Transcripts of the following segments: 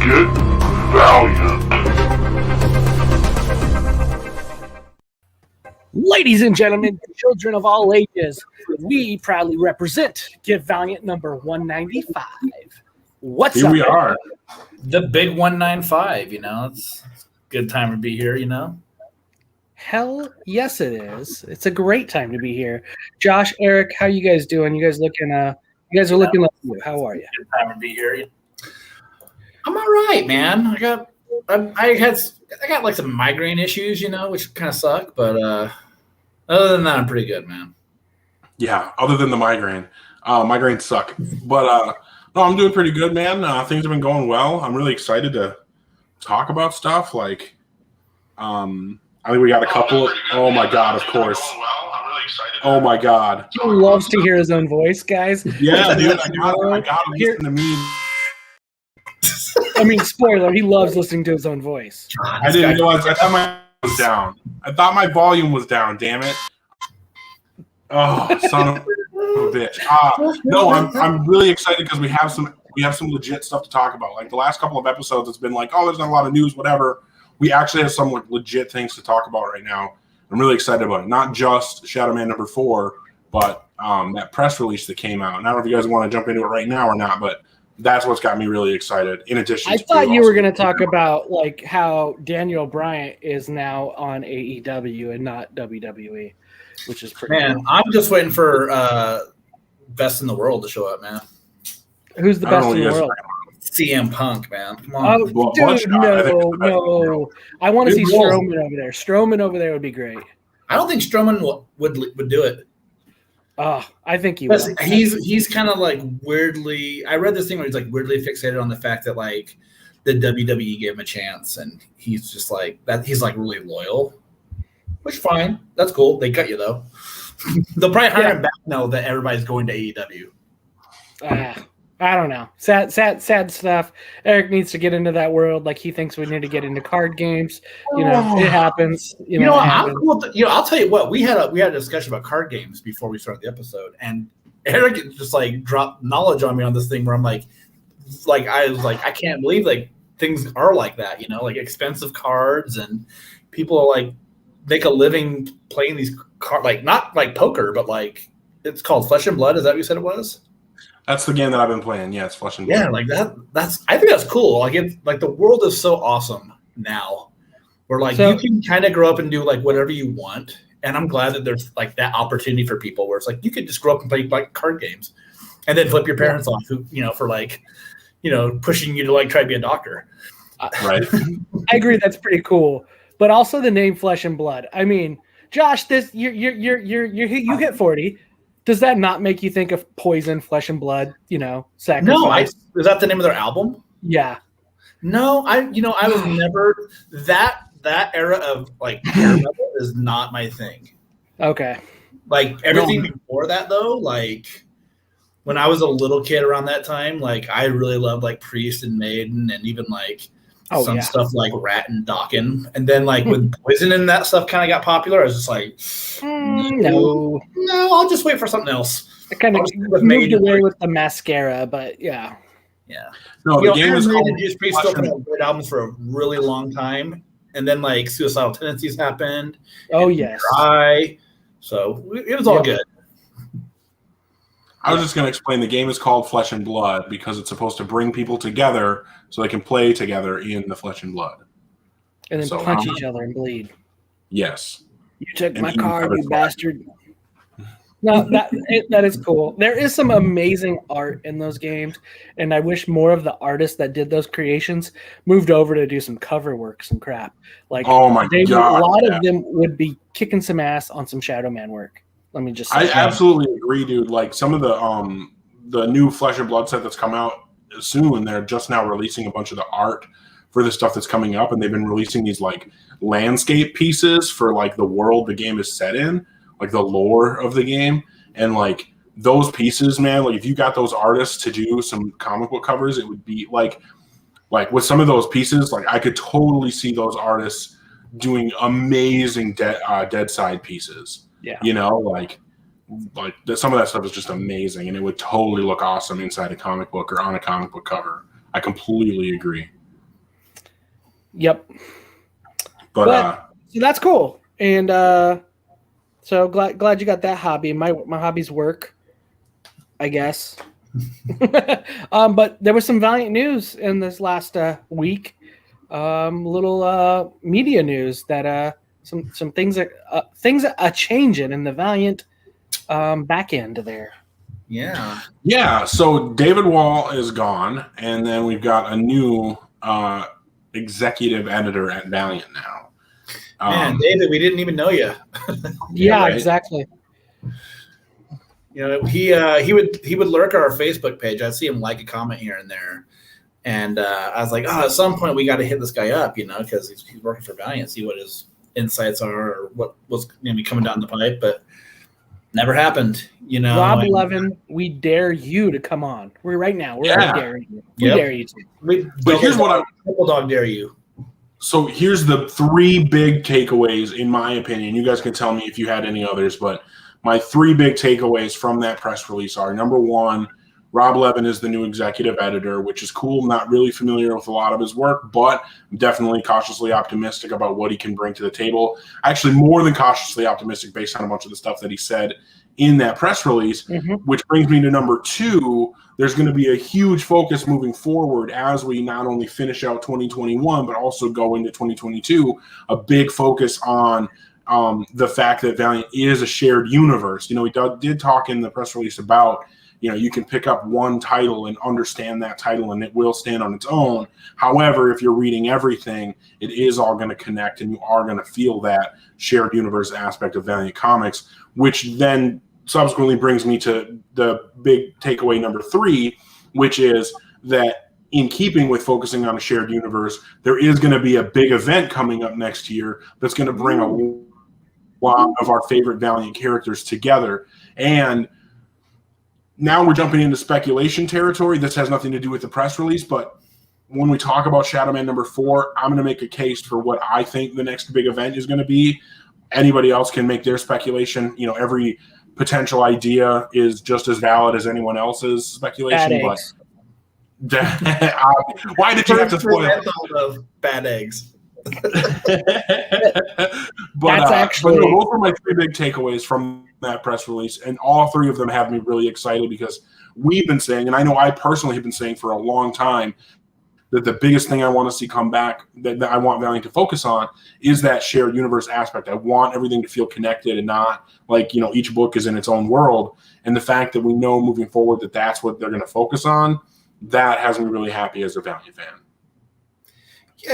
Get Valiant. Ladies and gentlemen, children of all ages, we proudly represent Give Valiant number 195. What's Here up? we are. The big 195, it's a good time to be here, Hell yes, it is. It's a great time to be here. Josh, Eric, how you guys doing? You guys looking? You guys are looking like you. How are you? Good time to be here. I'm all right, man. I got like some migraine issues, which kind of suck, but other than that, I'm pretty good, man. Yeah, other than the migraine. Migraines suck. But no, I'm doing pretty good, man. Things have been going well. I'm really excited to talk about stuff. Like, I think we got a couple. Oh, my God, of course. Oh, my God. He loves to hear his own voice, guys. Yeah, dude, I got to listen to me. I mean, spoiler, he loves listening to his own voice. I didn't realize. I thought my was down. I thought my volume was down, damn it. Oh, son of a bitch. No, I'm really excited because we have some legit stuff to talk about. Like the last couple of episodes, it's been like, oh, there's not a lot of news, whatever. We actually have some legit things to talk about right now. I'm really excited about it. Not just Shadowman number 4, but that press release that came out. And I don't know if you guys want to jump into it right now or not, but that's what's got me really excited. In addition, I thought you were going to talk about like how Daniel Bryant is now on AEW and not WWE, which is pretty. Man, cool. I'm just waiting for best in the world to show up, man. Who's the best in the world? CM Punk, man. Come on. Oh, dude, no. I want to see Strowman over there. Strowman over there would be great. I don't think Strowman would do it. I think he would. He's kind of like weirdly. I read this thing where he's like weirdly fixated on the fact that like the WWE gave him a chance, and he's just like that. He's like really loyal, which fine. That's cool. They cut you though. They'll probably hire him back now that everybody's going to AEW. I don't know. Sad stuff. Eric needs to get into that world. Like he thinks we need to get into card games. It happens. I'm cool. I'll tell you what. We had a discussion about card games before we started the episode, and Eric just like dropped knowledge on me on this thing where I'm like I was like, I can't believe like things are like that. Like expensive cards and people are like make a living playing these cards, like not like poker, but like it's called Flesh and Blood. Is that what you said it was? That's the game that I've been playing. Yeah, it's Flesh and Blood. Yeah, like that's I think that's cool. Like like the world is so awesome now. Where like you can kind of grow up and do like whatever you want. And I'm glad that there's like that opportunity for people where it's like you could just grow up and play like card games and then flip your parents off who, for like, pushing you to like try to be a doctor. Right. I agree that's pretty cool. But also the name Flesh and Blood. I mean, Josh, you hit 40. Does that not make you think of Poison, Flesh and Blood, sacrifice? No, is that the name of their album? Yeah. No, I was never that era of like hair metal is not my thing. Okay. Like everything before that though, like when I was a little kid around that time, like I really loved like Priest and Maiden and even like some stuff like Rat and Dokken. And then like with Poison and that stuff kind of got popular, I was just like, no, I'll just wait for something else. I kind of moved away with the mascara, but yeah. Yeah. No, the game is called Priest still put out great albums for a really long time. And then like Suicidal Tendencies happened. Oh yes. So it was all good. I was just going to explain the game is called Flesh and Blood because it's supposed to bring people together so they can play together in the Flesh and Blood. And then punch each other and bleed. Yes. You took my card, you bastard. No, that is cool. There is some amazing art in those games, and I wish more of the artists that did those creations moved over to do some cover work, some crap. Like, oh my God, a lot of them would be kicking some ass on some Shadowman work. Let me just say I absolutely agree, dude. Like some of the new Flesh and Blood set that's come out soon, they're just now releasing a bunch of the art for the stuff that's coming up, and they've been releasing these like landscape pieces for like the world the game is set in, like the lore of the game. And like those pieces, man, like if you got those artists to do some comic book covers, it would be like with some of those pieces, like I could totally see those artists doing amazing dead side pieces. Yeah. Like some of that stuff is just amazing, and it would totally look awesome inside a comic book or on a comic book cover. I completely agree. Yep. But so that's cool, and so glad you got that hobby. My hobbies work, I guess. But there was some Valiant news in this last week. Little media news that some things are changing in the Valiant back end there. Yeah. So David Wall is gone, and then we've got a new executive editor at Valiant now. Man, David, we didn't even know you. Yeah, right? Exactly. You know, he would lurk on our Facebook page. I'd see him like a comment here and there, and I was like, at some point we got to hit this guy up, because he's working for Valiant, see what his insights are or what was going to be coming down the pipe, but never happened. Rob Levin, we dare you to come on. We're daring you. We dare you to. But here's what Triple dog dare you. So here's the 3 big takeaways, in my opinion. You guys can tell me if you had any others, but my 3 big takeaways from that press release are, number 1, Rob Levin is the new executive editor, which is cool. I'm not really familiar with a lot of his work, but I'm definitely cautiously optimistic about what he can bring to the table. Actually, more than cautiously optimistic based on a bunch of the stuff that he said in that press release, which brings me to number 2. There's going to be a huge focus moving forward as we not only finish out 2021, but also go into 2022, a big focus on the fact that Valiant is a shared universe. He did talk in the press release about, you can pick up one title and understand that title and it will stand on its own. However, if you're reading everything, it is all going to connect and you are going to feel that shared universe aspect of Valiant Comics, which then subsequently brings me to the big takeaway number 3, which is that in keeping with focusing on a shared universe, there is going to be a big event coming up next year that's going to bring a lot of our favorite Valiant characters together. And now we're jumping into speculation territory. This has nothing to do with the press release, but when we talk about Shadowman number 4, I'm going to make a case for what I think the next big event is going to be. Anybody else can make their speculation. Every potential idea is just as valid as anyone else's speculation. Why did you have to spoil of bad eggs? That's actually those were my 3 big takeaways from that press release, and all 3 of them have me really excited because we've been saying, and I know I personally have been saying for a long time, that the biggest thing I want to see come back, that I want Valiant to focus on, is that shared universe aspect. I want everything to feel connected and not like, each book is in its own world. And the fact that we know moving forward that that's what they're going to focus on, that has me really happy as a Valiant fan. Yeah,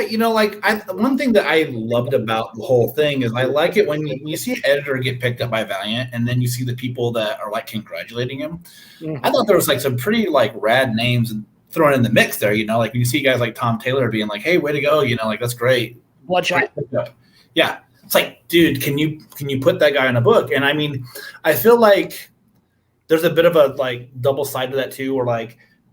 one thing that I loved about the whole thing is I like it when you see an editor get picked up by Valiant and then you see the people that are congratulating him. I thought there was some pretty rad names thrown in the mix there, when you see guys like Tom Taylor being like, hey, way to go, that's great. Bloodshot. Yeah. It's dude, can you put that guy in a book? And I mean, I feel like there's a bit of a double side to that too, where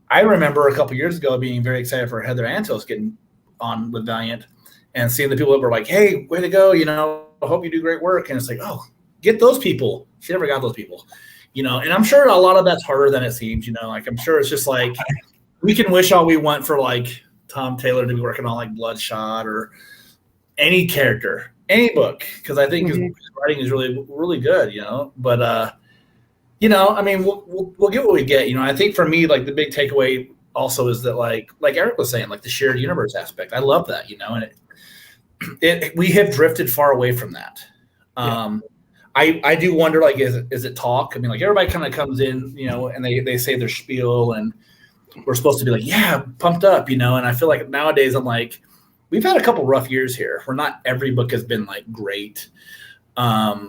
I remember a couple years ago being very excited for Heather Antos getting on with Valiant and seeing the people that were like, hey, way to go, I hope you do great work. And it's oh, get those people. She never got those people, and I'm sure a lot of that's harder than it seems, I'm sure it's just we can wish all we want for Tom Taylor to be working on Bloodshot or any character, any book, because I think his writing is really, really good, But I mean, we'll get what we get. I think for me, the big takeaway also is that like Eric was saying, the shared universe aspect. I love that, and we have drifted far away from that. I do wonder, is it talk? I mean, everybody kind of comes in, and they say their spiel and we're supposed to be pumped up, and I feel like nowadays I'm we've had a couple rough years here where not every book has been great. I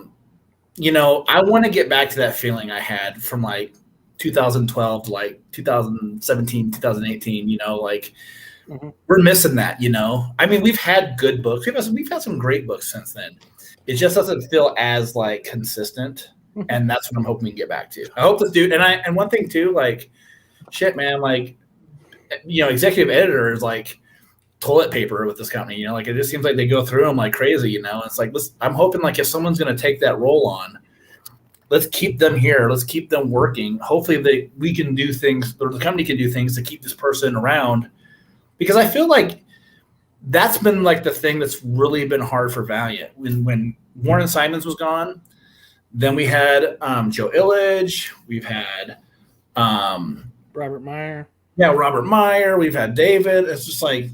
want to get back to that feeling I had from 2012 to 2017, 2018, we're missing that, I mean, we've had good books. We've had some great books since then. It just doesn't feel as consistent. And that's what I'm hoping we can get back to. I hope this dude, and one thing too, shit, man, executive editor is toilet paper with this company, it just seems like they go through them like crazy, It's I'm hoping if someone's going to take that role on, let's keep them here. Let's keep them working. Hopefully we can do things, or the company can do things to keep this person around, because I feel that's been like the thing that's really been hard for Valiant. When Warren Simons was gone, then we had Joe Illidge, we've had Robert Meyer. Yeah, Robert Meyer, we've had David. It's just like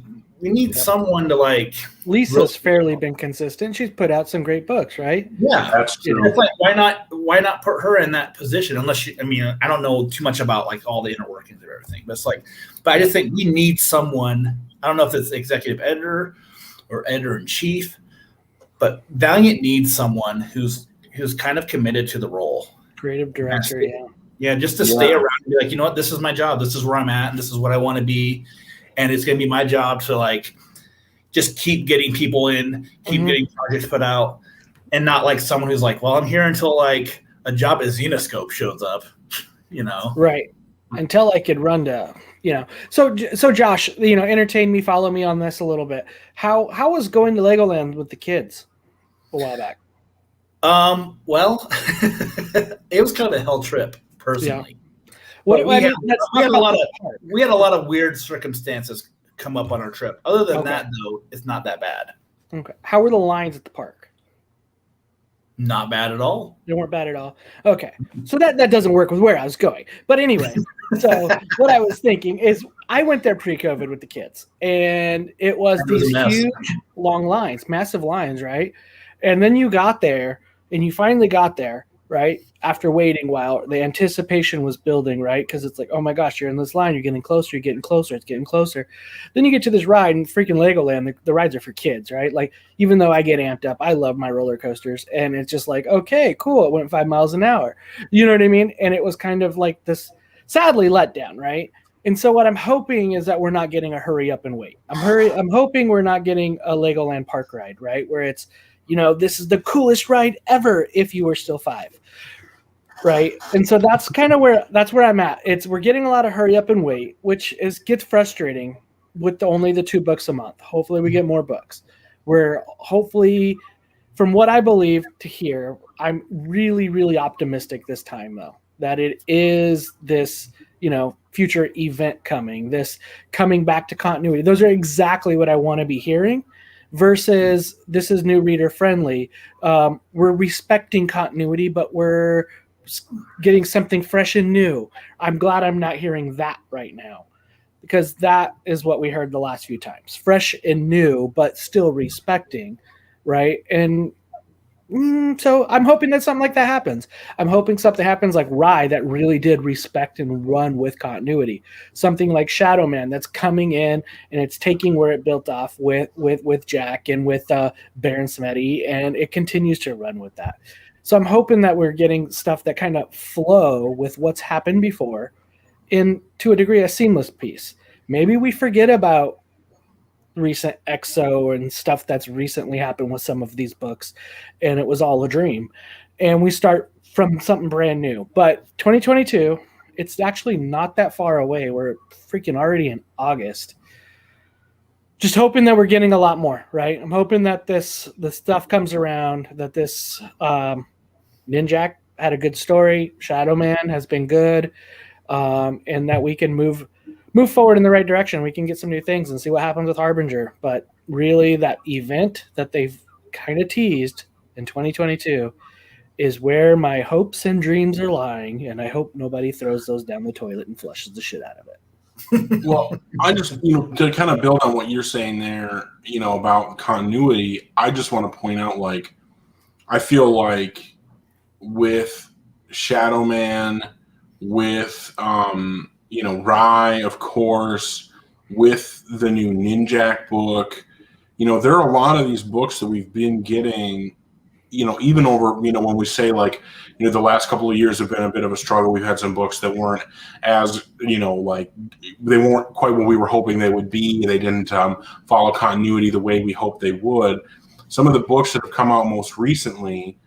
we need someone to like. Lisa's fairly been consistent. She's put out some great books, right? Yeah, That's true. It's like why not put her in that position? Unless I mean, I don't know too much about like all the inner workings of everything, but I just think we need someone. I don't know if it's executive editor or editor in chief, but Valiant needs someone who's kind of committed to the role. Creative director, yeah. Yeah, just to stay around and be like, you know what, this is my job. This is where I'm at, and this is what I want to be. And it's going to be my job to like just keep getting people in, keep getting projects put out, and not like someone who's like, well, I'm here until like a job at Xenoscope shows up, you know? Right. Until I could run to, you know. So Josh, you know, entertain me, follow me on this a little bit. How was going to Legoland with the kids a while back? Well, it was kind of a hell trip personally. Yeah. We had a lot of weird circumstances come up on our trip. Other than that, though, it's not that bad. Okay. How were the lines at the park? Not bad at all. They weren't bad at all. Okay. So that doesn't work with where I was going. But anyway, so what I was thinking is I went there pre-COVID with the kids, and it was these huge, long lines, massive lines, right? And then you got there, and you finally got there, right? After waiting a while, the anticipation was building, right? Because it's like, oh my gosh, you're in this line, you're getting closer, it's getting closer. Then you get to this ride, and freaking Legoland, the rides are for kids, right? Like, even though I get amped up, I love my roller coasters, and it's just like, okay, cool, it went 5 miles an hour. You know what I mean? And it was kind of like this, sadly, let down, right? And so what I'm hoping is that we're not getting a hurry up and wait. I'm hoping we're not getting a Legoland park ride, right? Where it's, you know, this is the coolest ride ever if you were still 5, right? And so that's kind of where I'm at. We're getting a lot of hurry up and wait, which gets frustrating with only the 2 books a month. Hopefully we get more books. We're hopefully, from what I believe to hear, I'm really, really optimistic this time though, that it is this, you know, future event coming, this coming back to continuity. Those are exactly what I want to be hearing. Versus this is new reader friendly. We're respecting continuity, but we're getting something fresh and new. I'm glad I'm not hearing that right now, because that is what we heard the last few times. Fresh and new, but still respecting, right? And so I'm hoping that something like that happens. I'm hoping something happens like Rye that really did respect and run with continuity. Something like Shadowman that's coming in and it's taking where it built off with Jack and with Baron Samedi, and it continues to run with that. So I'm hoping that we're getting stuff that kind of flow with what's happened before, in to a degree a seamless piece. Maybe we forget about recent EXO and stuff that's recently happened with some of these books, and it was all a dream, and we start from something brand new. But 2022, it's actually not that far away. We're freaking already in August. Just hoping that we're getting a lot more, right? I'm hoping that the stuff comes around, that this Ninjak had a good story, Shadowman has been good, and that we can move forward in the right direction. We can get some new things and see what happens with Harbinger. But really, that event that they've kind of teased in 2022 is where my hopes and dreams are lying, and I hope nobody throws those down the toilet and flushes the shit out of it. Well, I just, to kind of build on what you're saying there, about continuity, I just want to point out, like, I feel like with Shadowman, with, Rye, of course, with the new Ninjak book, there are a lot of these books that we've been getting, even over, when we say, like, the last couple of years have been a bit of a struggle. We've had some books that weren't as, like, they weren't quite what we were hoping they would be. They didn't follow continuity the way we hoped they would. Some of the books that have come out most recently,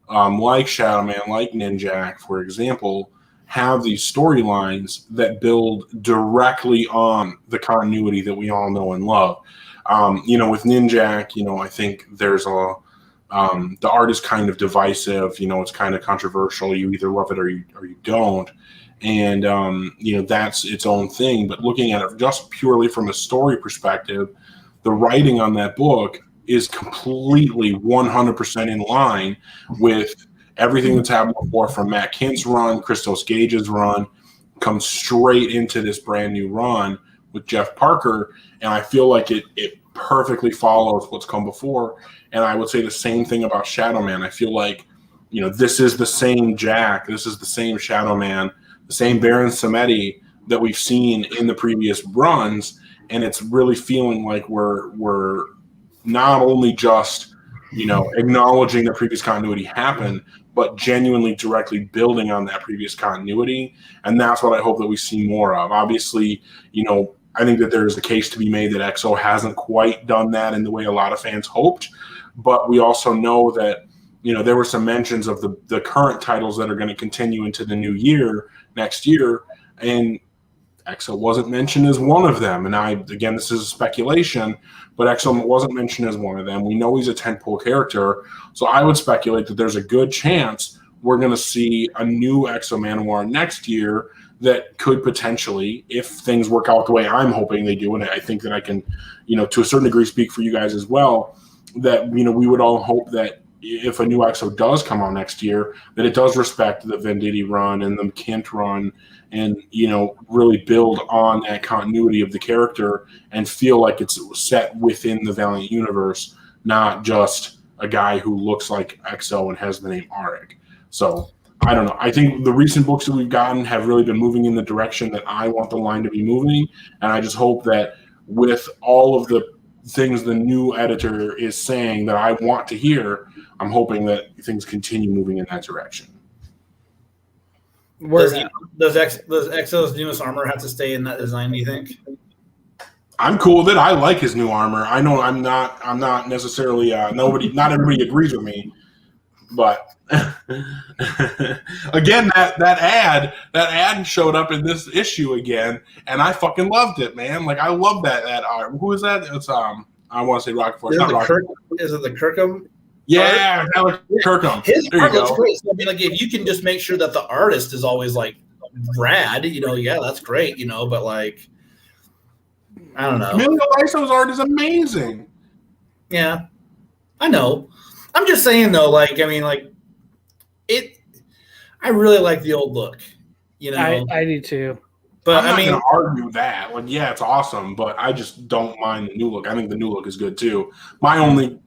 like Shadowman, like Ninjak, for example, have these storylines that build directly on the continuity that we all know and love. With Ninjak, I think there's the art is kind of divisive. It's kind of controversial. You either love it or you don't. And, that's its own thing. But looking at it just purely from a story perspective, the writing on that book is completely 100% in line with everything that's happened before, from Matt Kint's run, Christos Gage's run, comes straight into this brand new run with Jeff Parker. And I feel like it perfectly follows what's come before. And I would say the same thing about Shadowman. I feel like, this is the same Jack, this is the same Shadowman, the same Baron Samedi that we've seen in the previous runs. And it's really feeling like we're not only just, acknowledging the previous continuity happened, but genuinely directly building on that previous continuity. And that's what I hope that we see more of. Obviously, I think that there's a case to be made that EXO hasn't quite done that in the way a lot of fans hoped. But we also know that, there were some mentions of the current titles that are going to continue into the new year, next year. And EXO wasn't mentioned as one of them. And again, this is speculation, but EXO wasn't mentioned as one of them. We know he's a tentpole character. So I would speculate that there's a good chance we're going to see a new EXO Manowar next year that could potentially, if things work out the way I'm hoping they do, and I think that I can, to a certain degree speak for you guys as well, that, we would all hope that if a new EXO does come out next year, that it does respect the Venditti run and the Kint run, and really build on that continuity of the character and feel like it's set within the Valiant universe, not just a guy who looks like EXO and has the name Arik. So I don't know. I think the recent books that we've gotten have really been moving in the direction that I want the line to be moving, and I just hope that with all of the things the new editor is saying that I want to hear, I'm hoping that things continue moving in that direction. Does EXO's newest armor have to stay in that design, do you think? I'm cool with it. I like his new armor. I know I'm not necessarily not everybody agrees with me, but again, that ad showed up in this issue again, and I fucking loved it, man. Like, I love that art. Who is that? It's I want to say Rocket Force. Is it the Kirkham? Yeah, Alex Kirkham. His art looks great. So, I mean, like, if you can just make sure that the artist is always like rad, yeah, that's great, but like, I don't know. Emilio Lyso's art is amazing. Yeah, I know. I'm just saying though, like, I mean, like, I really like the old look, I do too. But I'm not going to argue that. Like, yeah, it's awesome, but I just don't mind the new look. I think the new look is good too. My only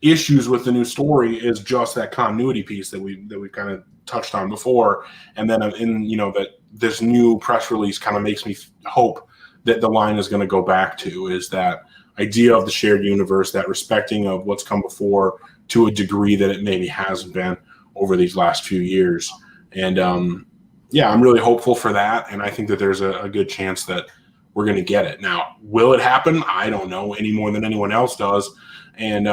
issues with the new story is just that continuity piece that we kind of touched on before, and then that this new press release kind of makes me hope that the line is going to go back to is that idea of the shared universe, that respecting of what's come before to a degree that it maybe hasn't been over these last few years. And I'm really hopeful for that, and I think that there's a good chance that we're going to get it. Now, will it happen? I don't know any more than anyone else does, and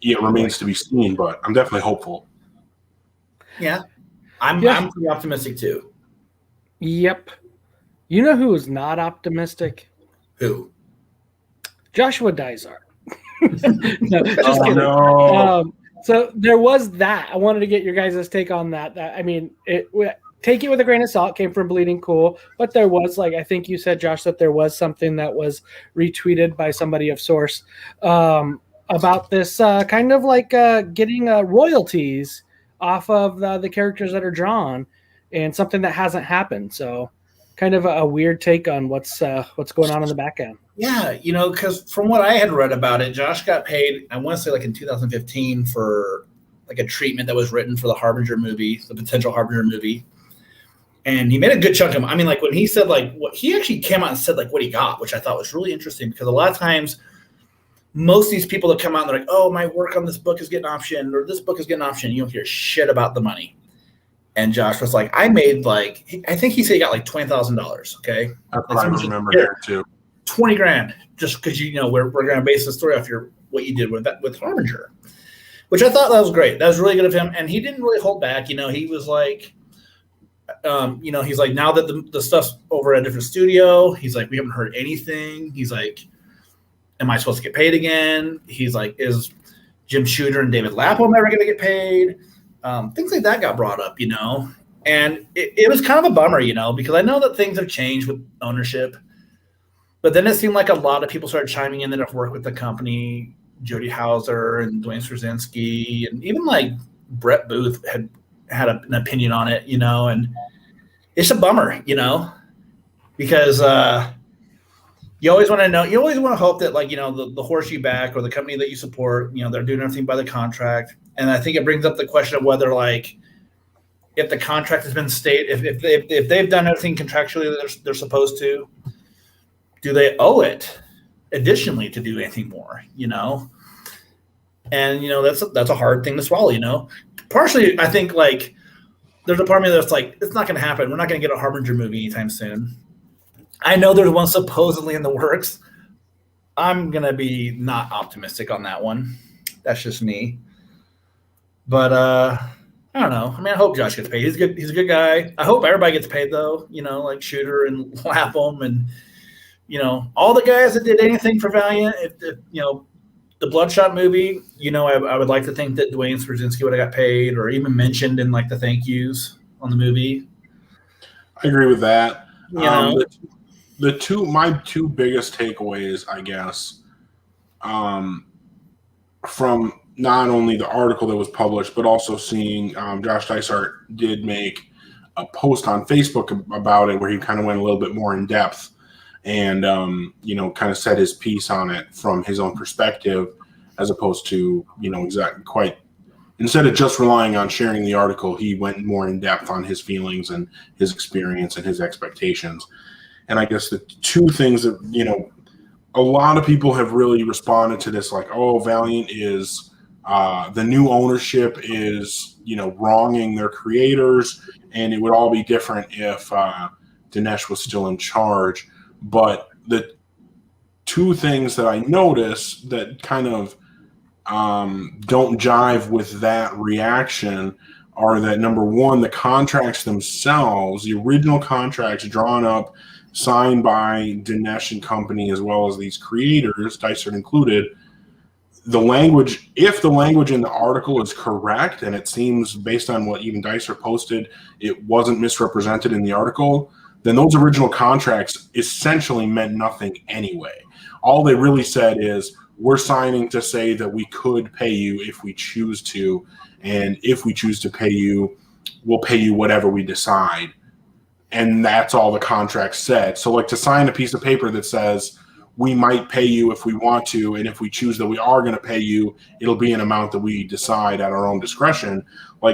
it remains to be seen, but I'm definitely hopeful. Yeah. I'm pretty optimistic too. Yep. You know who is not optimistic? Who? Joshua Dysart. No, just kidding. No. So there was that. I wanted to get your guys' take on that. Take it with a grain of salt. It came from Bleeding Cool, but there was, I think you said, Josh, that there was something that was retweeted by somebody of source about this kind of getting royalties off of the characters that are drawn, and something that hasn't happened. So kind of a weird take on what's going on in the back end. Yeah, because from what I had read about it, Josh got paid, I want to say in 2015 for a treatment that was written for the Harbinger movie, the potential Harbinger movie. And he made a good chunk of, when he said what he actually came out and said what he got, which I thought was really interesting, because a lot of times most of these people that come out and they're like, oh, my work on this book is getting optioned, or this book is getting optioned, you don't hear shit about the money. And Josh was like, I made I think he said he got $20,000. Okay. I remember here too. 20 grand just because, we're going to base the story off what you did with Harbinger, which I thought that was great. That was really good of him. And he didn't really hold back. He was like, he's like, now that the stuff's over at a different studio, he's like, we haven't heard anything. He's like, am I supposed to get paid again? He's like, is Jim Shooter and David Lapham ever going to get paid? Things like that got brought up, and it was kind of a bummer, because I know that things have changed with ownership. But then it seemed like a lot of people started chiming in that have worked with the company, Jody Hauser and Dwayne Straczynski, and even like Brett Booth had an opinion on it, and it's a bummer, because you always want to know, you always want to hope that the horse you back or the company that you support, they're doing everything by the contract. And I think it brings up the question of whether if the contract has been stated, if they've done everything contractually that they're supposed to, do they owe it additionally to do anything more, And, that's a hard thing to swallow, Partially, I think, there's a part of me that's it's not going to happen. We're not going to get a Harbinger movie anytime soon. I know there's one supposedly in the works. I'm going to be not optimistic on that one. That's just me. But, I don't know. I hope Josh gets paid. He's good. He's a good guy. I hope everybody gets paid, though, like Shooter and Lapham and, all the guys that did anything for Valiant, the Bloodshot movie, I would like to think that Dwayne Straczynski would have got paid or even mentioned in the thank yous on the movie. I agree with that. My two biggest takeaways, I guess, from not only the article that was published, but also seeing Josh Dysart did make a post on Facebook about it where he kind of went a little bit more in depth and, kind of set his piece on it from his own perspective, as opposed to, instead of just relying on sharing the article, he went more in depth on his feelings and his experience and his expectations. And I guess the two things that, a lot of people have really responded to this, Valiant is, the new ownership is, wronging their creators, and it would all be different if Dinesh was still in charge. But the two things that I noticed that kind of don't jive with that reaction are that, number one, the contracts themselves, the original contracts drawn up, signed by Dinesh and company, as well as these creators, Dysart included, the language, if the language in the article is correct, and it seems based on what even Dysart posted, it wasn't misrepresented in the article, then those original contracts essentially meant nothing anyway. All they really said is, we're signing to say that we could pay you if we choose to, and if we choose to pay you, we'll pay you whatever we decide. And that's all the contract said. So to sign a piece of paper that says we might pay you if we want to, and if we choose that we are going to pay you, it'll be an amount that we decide at our own discretion.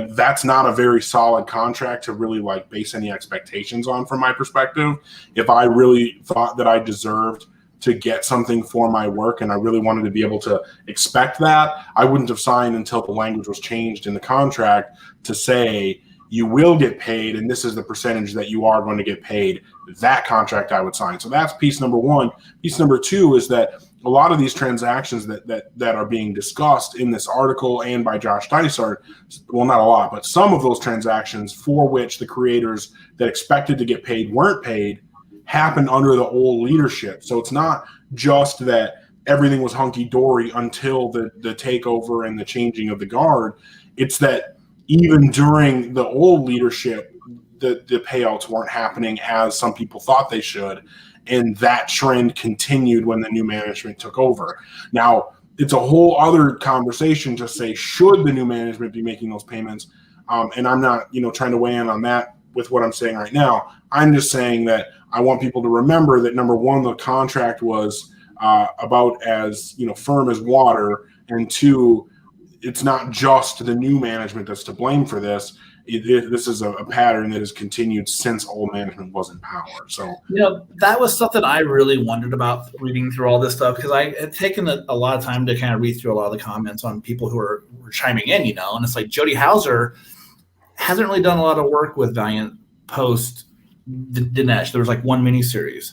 That's not a very solid contract to really base any expectations on, from my perspective. If I really thought that I deserved to get something for my work and I really wanted to be able to expect that, I wouldn't have signed until the language was changed in the contract to say you will get paid and this is the percentage that you are going to get paid. That contract I would sign. So that's piece number one. Piece number two is that a lot of these transactions that are being discussed in this article and by Josh Dysart, well, not a lot, but some of those transactions for which the creators that expected to get paid weren't paid, happened under the old leadership. So it's not just that everything was hunky-dory until the takeover and the changing of the guard. It's that even during the old leadership, the payouts weren't happening as some people thought they should. And that trend continued when the new management took over. Now, it's a whole other conversation to say, should the new management be making those payments? And I'm not, trying to weigh in on that with what I'm saying right now. I'm just saying that I want people to remember that, number one, the contract was about as firm as water, and two, it's not just the new management that's to blame for this. This is a pattern that has continued since old management was in power. So that was something I really wondered about reading through all this stuff, because I had taken a lot of time to kind of read through a lot of the comments on people who were chiming in, and it's Jody Hauser hasn't really done a lot of work with Valiant post Dinesh. There was one miniseries,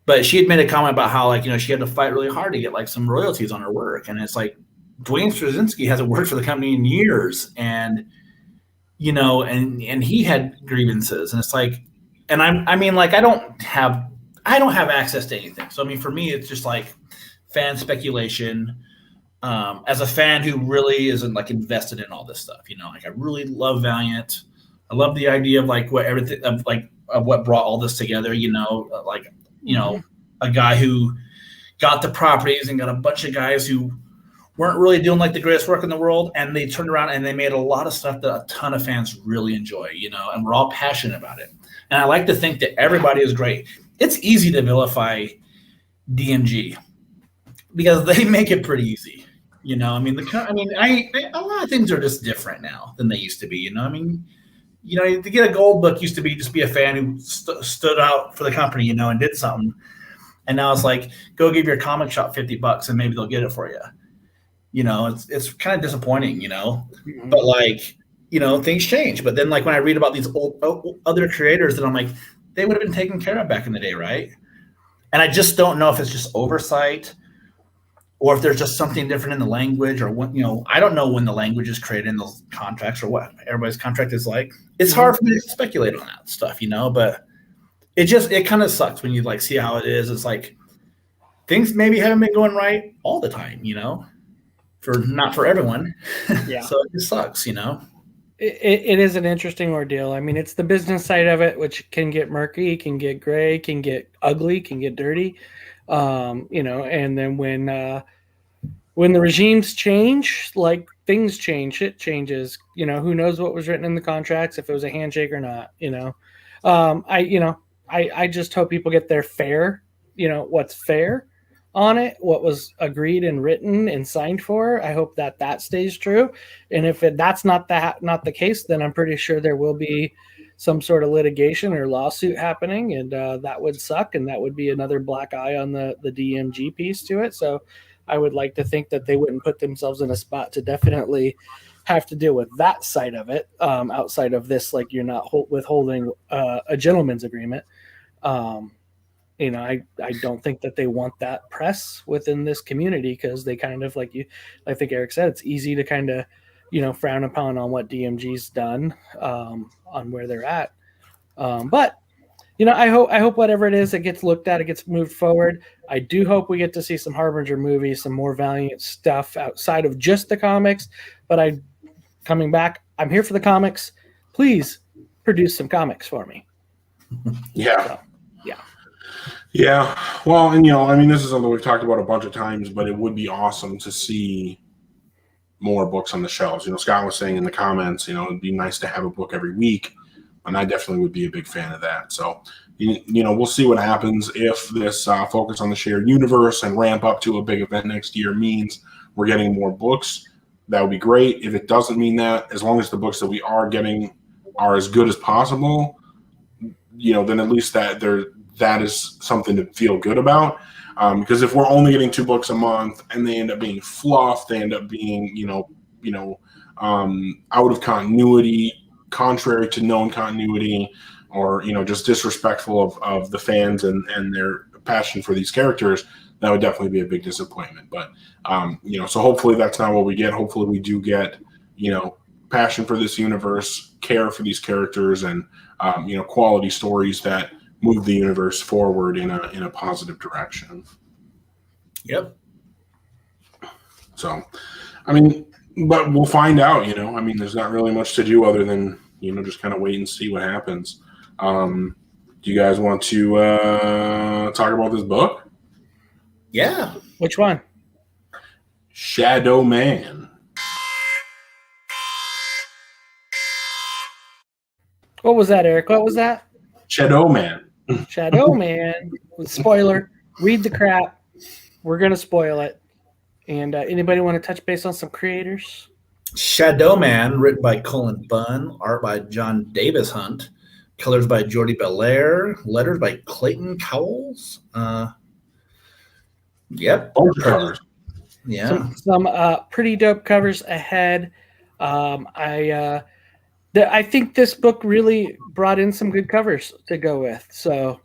but she had made a comment about how she had to fight really hard to get some royalties on her work, and it's Dwayne Straczynski hasn't worked for the company in years, and and he had grievances, and it's and I don't have access to anything, so for me it's just fan speculation. As a fan who really isn't invested in all this stuff, I really love Valiant. I love the idea of what everything of what brought all this together. I a guy who got the properties and got a bunch of guys who weren't really doing like the greatest work in the world, and they turned around and they made a lot of stuff that a ton of fans really enjoy, and we're all passionate about it. And I like to think that everybody is great. It's easy to vilify DMG because they make it pretty easy. A lot of things are just different now than they used to be. To get a gold book used to be just be a fan who stood out for the company, and did something. And now it's like, go give your comic shop $50 and maybe they'll get it for you. It's kind of disappointing, Mm-hmm. But things change. But then when I read about these old other creators, that I'm like, they would have been taken care of back in the day, right? And I just don't know if it's just oversight or if there's just something different in the language, or what, I don't know when the language is created in those contracts or what everybody's contract is like. It's hard for me to speculate on that stuff, but it kind of sucks when you see how it is. It's like things maybe haven't been going right all the time, not for everyone. Yeah. So it just sucks, It is an interesting ordeal. I mean, it's the business side of it, which can get murky, can get gray, can get ugly, can get dirty. And then when the regimes change, things change, shit changes. Who knows what was written in the contracts, if it was a handshake or not. I just hope people get their fair, what's fair on it, what was agreed and written and signed for. I hope that stays true. And if that's not the case, then I'm pretty sure there will be some sort of litigation or lawsuit happening, and that would suck, and that would be another black eye on the DMG piece to it. So I would like to think that they wouldn't put themselves in a spot to definitely have to deal with that side of it, outside of this, you're not withholding a gentleman's agreement. I don't think that they want that press within this community, because they kind of, I think Eric said, it's easy to kind of, frown upon on what DMG's done, on where they're at. But I hope whatever it is, it gets looked at, it gets moved forward. I do hope we get to see some Harbinger movies, some more Valiant stuff outside of just the comics. But coming back, I'm here for the comics. Please produce some comics for me. Yeah. So, yeah. Yeah. Well, and this is something we've talked about a bunch of times, but it would be awesome to see more books on the shelves. Scott was saying in the comments, it'd be nice to have a book every week, and I definitely would be a big fan of that. So, we'll see what happens if this focus on the shared universe and ramp up to a big event next year means we're getting more books. That would be great. If it doesn't mean that, as long as the books that we are getting are as good as possible, then at least that is something to feel good about. Because if we're only getting 2 books a month and they end up being fluff, they end up being, out of continuity, contrary to known continuity, or, just disrespectful of the fans and their passion for these characters, that would definitely be a big disappointment. But, so hopefully that's not what we get. Hopefully we do get, passion for this universe, care for these characters, and, quality stories that move the universe forward in a positive direction. Yep. So, but we'll find out, there's not really much to do other than, just kind of wait and see what happens. Do you guys want to talk about this book? Yeah. Which one? Shadowman. What was that, Eric? What was that? Shadowman. Shadowman. Spoiler. Read the crap. We're going to spoil it. And anybody want to touch base on some creators? Shadowman, written by Colin Bunn, art by John Davis Hunt, colors by Jordi Belair, letters by Clayton Cowles. Yep. Bunch of covers. Yeah. Some pretty dope covers ahead. I think this book really brought in some good covers to go with. So,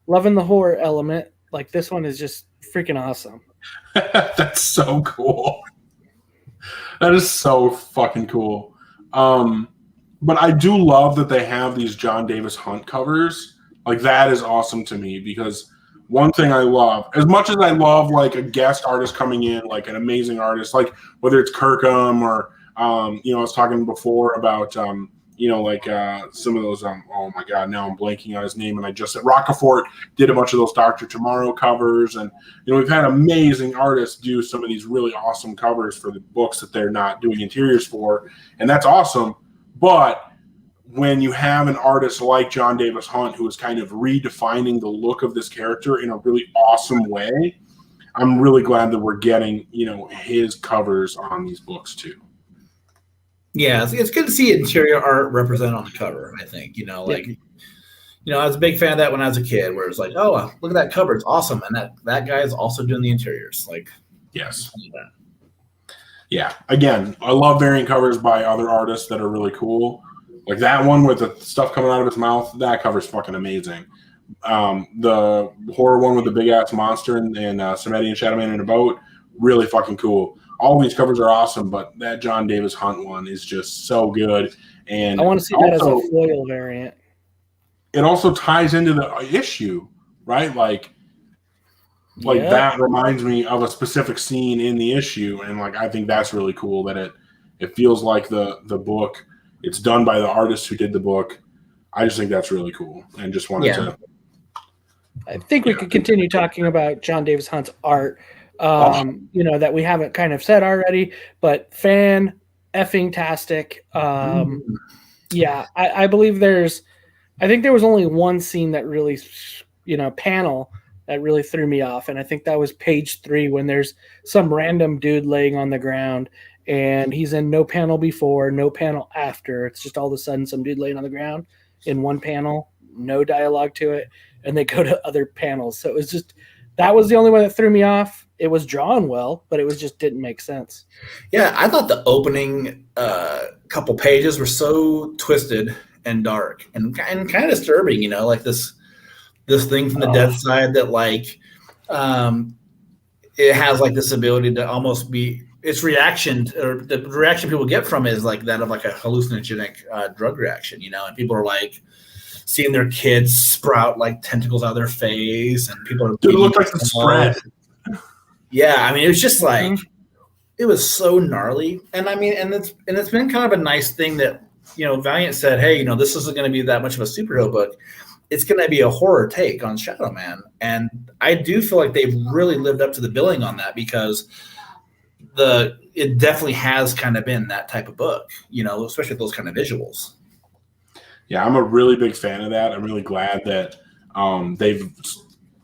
loving the horror element. This one is just freaking awesome. That's so cool. That is so fucking cool. But I do love that they have these John Davis Hunt covers. That is awesome to me, because one thing I love, as much as I love a guest artist coming in, an amazing artist, whether it's Kirkham or I was talking before about like some of those. Oh my god, now I'm blanking on his name, and I just said Rockefort did a bunch of those Dr. Tomorrow covers, and we've had amazing artists do some of these really awesome covers for the books that they're not doing interiors for, and that's awesome. But when you have an artist like John Davis Hunt, who is kind of redefining the look of this character in a really awesome way, I'm really glad that we're getting his covers on these books too. Yeah, it's good to see interior art represented on the cover. I think I was a big fan of that when I was a kid, where it's like, oh, look at that cover, it's awesome, and that guy is also doing the interiors. Like, yes, yeah. Again, I love variant covers by other artists that are really cool. Like that one with the stuff coming out of his mouth, that cover's fucking amazing. The horror one with the big ass monster and Valiant Shadowman in a boat, really fucking cool. All these covers are awesome, but that John Davis Hunt one is just so good. And I want to see that as a foil variant. It also ties into the issue, right? Like that reminds me of a specific scene in the issue, and I think that's really cool that it feels like the book. It's done by the artist who did the book. I just think that's really cool, and just wanted to. I think we could continue talking about John Davis Hunt's art. That we haven't kind of said already, but fan effing tastic. I believe I think there was only one scene that really, panel that really threw me off. And I think that was page 3 when there's some random dude laying on the ground and he's in no panel before, no panel after. It's just all of a sudden some dude laying on the ground in one panel, no dialogue to it. And they go to other panels. So it was just, that was the only one that threw me off. It was drawn well, but it just didn't make sense. Yeah, I thought the opening couple pages were so twisted and dark and kind of disturbing. Like this thing from the dead side that it has this ability to almost be its reaction, or the reaction people get from it is like that of a hallucinogenic drug reaction. And people are seeing their kids sprout tentacles out of their face, and people are. Dude, it looked like the spread. Yeah, it was just it was so gnarly, and it's been kind of a nice thing that Valiant said, hey, this isn't going to be that much of a superhero book. It's going to be a horror take on Shadowman, and I do feel like they've really lived up to the billing on that, because it definitely has kind of been that type of book, especially with those kind of visuals. Yeah, I'm a really big fan of that. I'm really glad that they've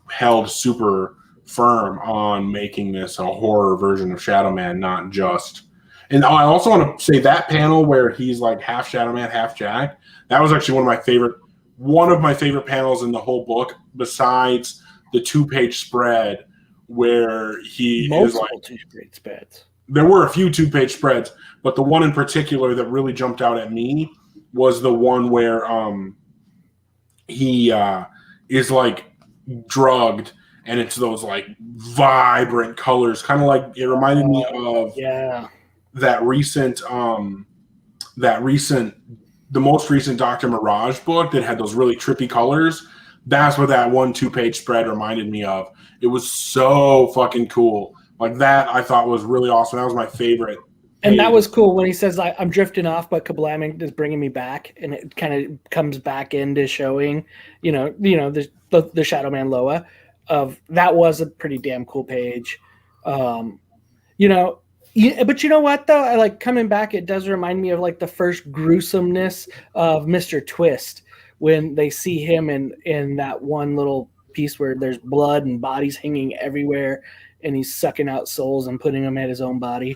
held super firm on making this a horror version of Shadowman, not just. And I also want to say that panel where he's half Shadowman, half Jack. That was actually one of my favorite panels in the whole book, besides the 2-page spread where he multiple 2-page spreads. There were a few 2-page spreads, but the one in particular that really jumped out at me was the one where he is drugged, and it's those vibrant colors, kind of it reminded me of the most recent Dr. Mirage book that had those really trippy colors. That's what that 2-page spread reminded me of. It was so fucking cool. That I thought was really awesome. That was my favorite. And that was cool when he says, I'm drifting off, but Kablamming is bringing me back. And it kind of comes back into showing, the Shadowman Loa. That was a pretty damn cool page. But you know what, though? I coming back, it does remind me of the first gruesomeness of Mr. Twist, when they see him in that one little piece where there's blood and bodies hanging everywhere, and he's sucking out souls and putting them at his own body.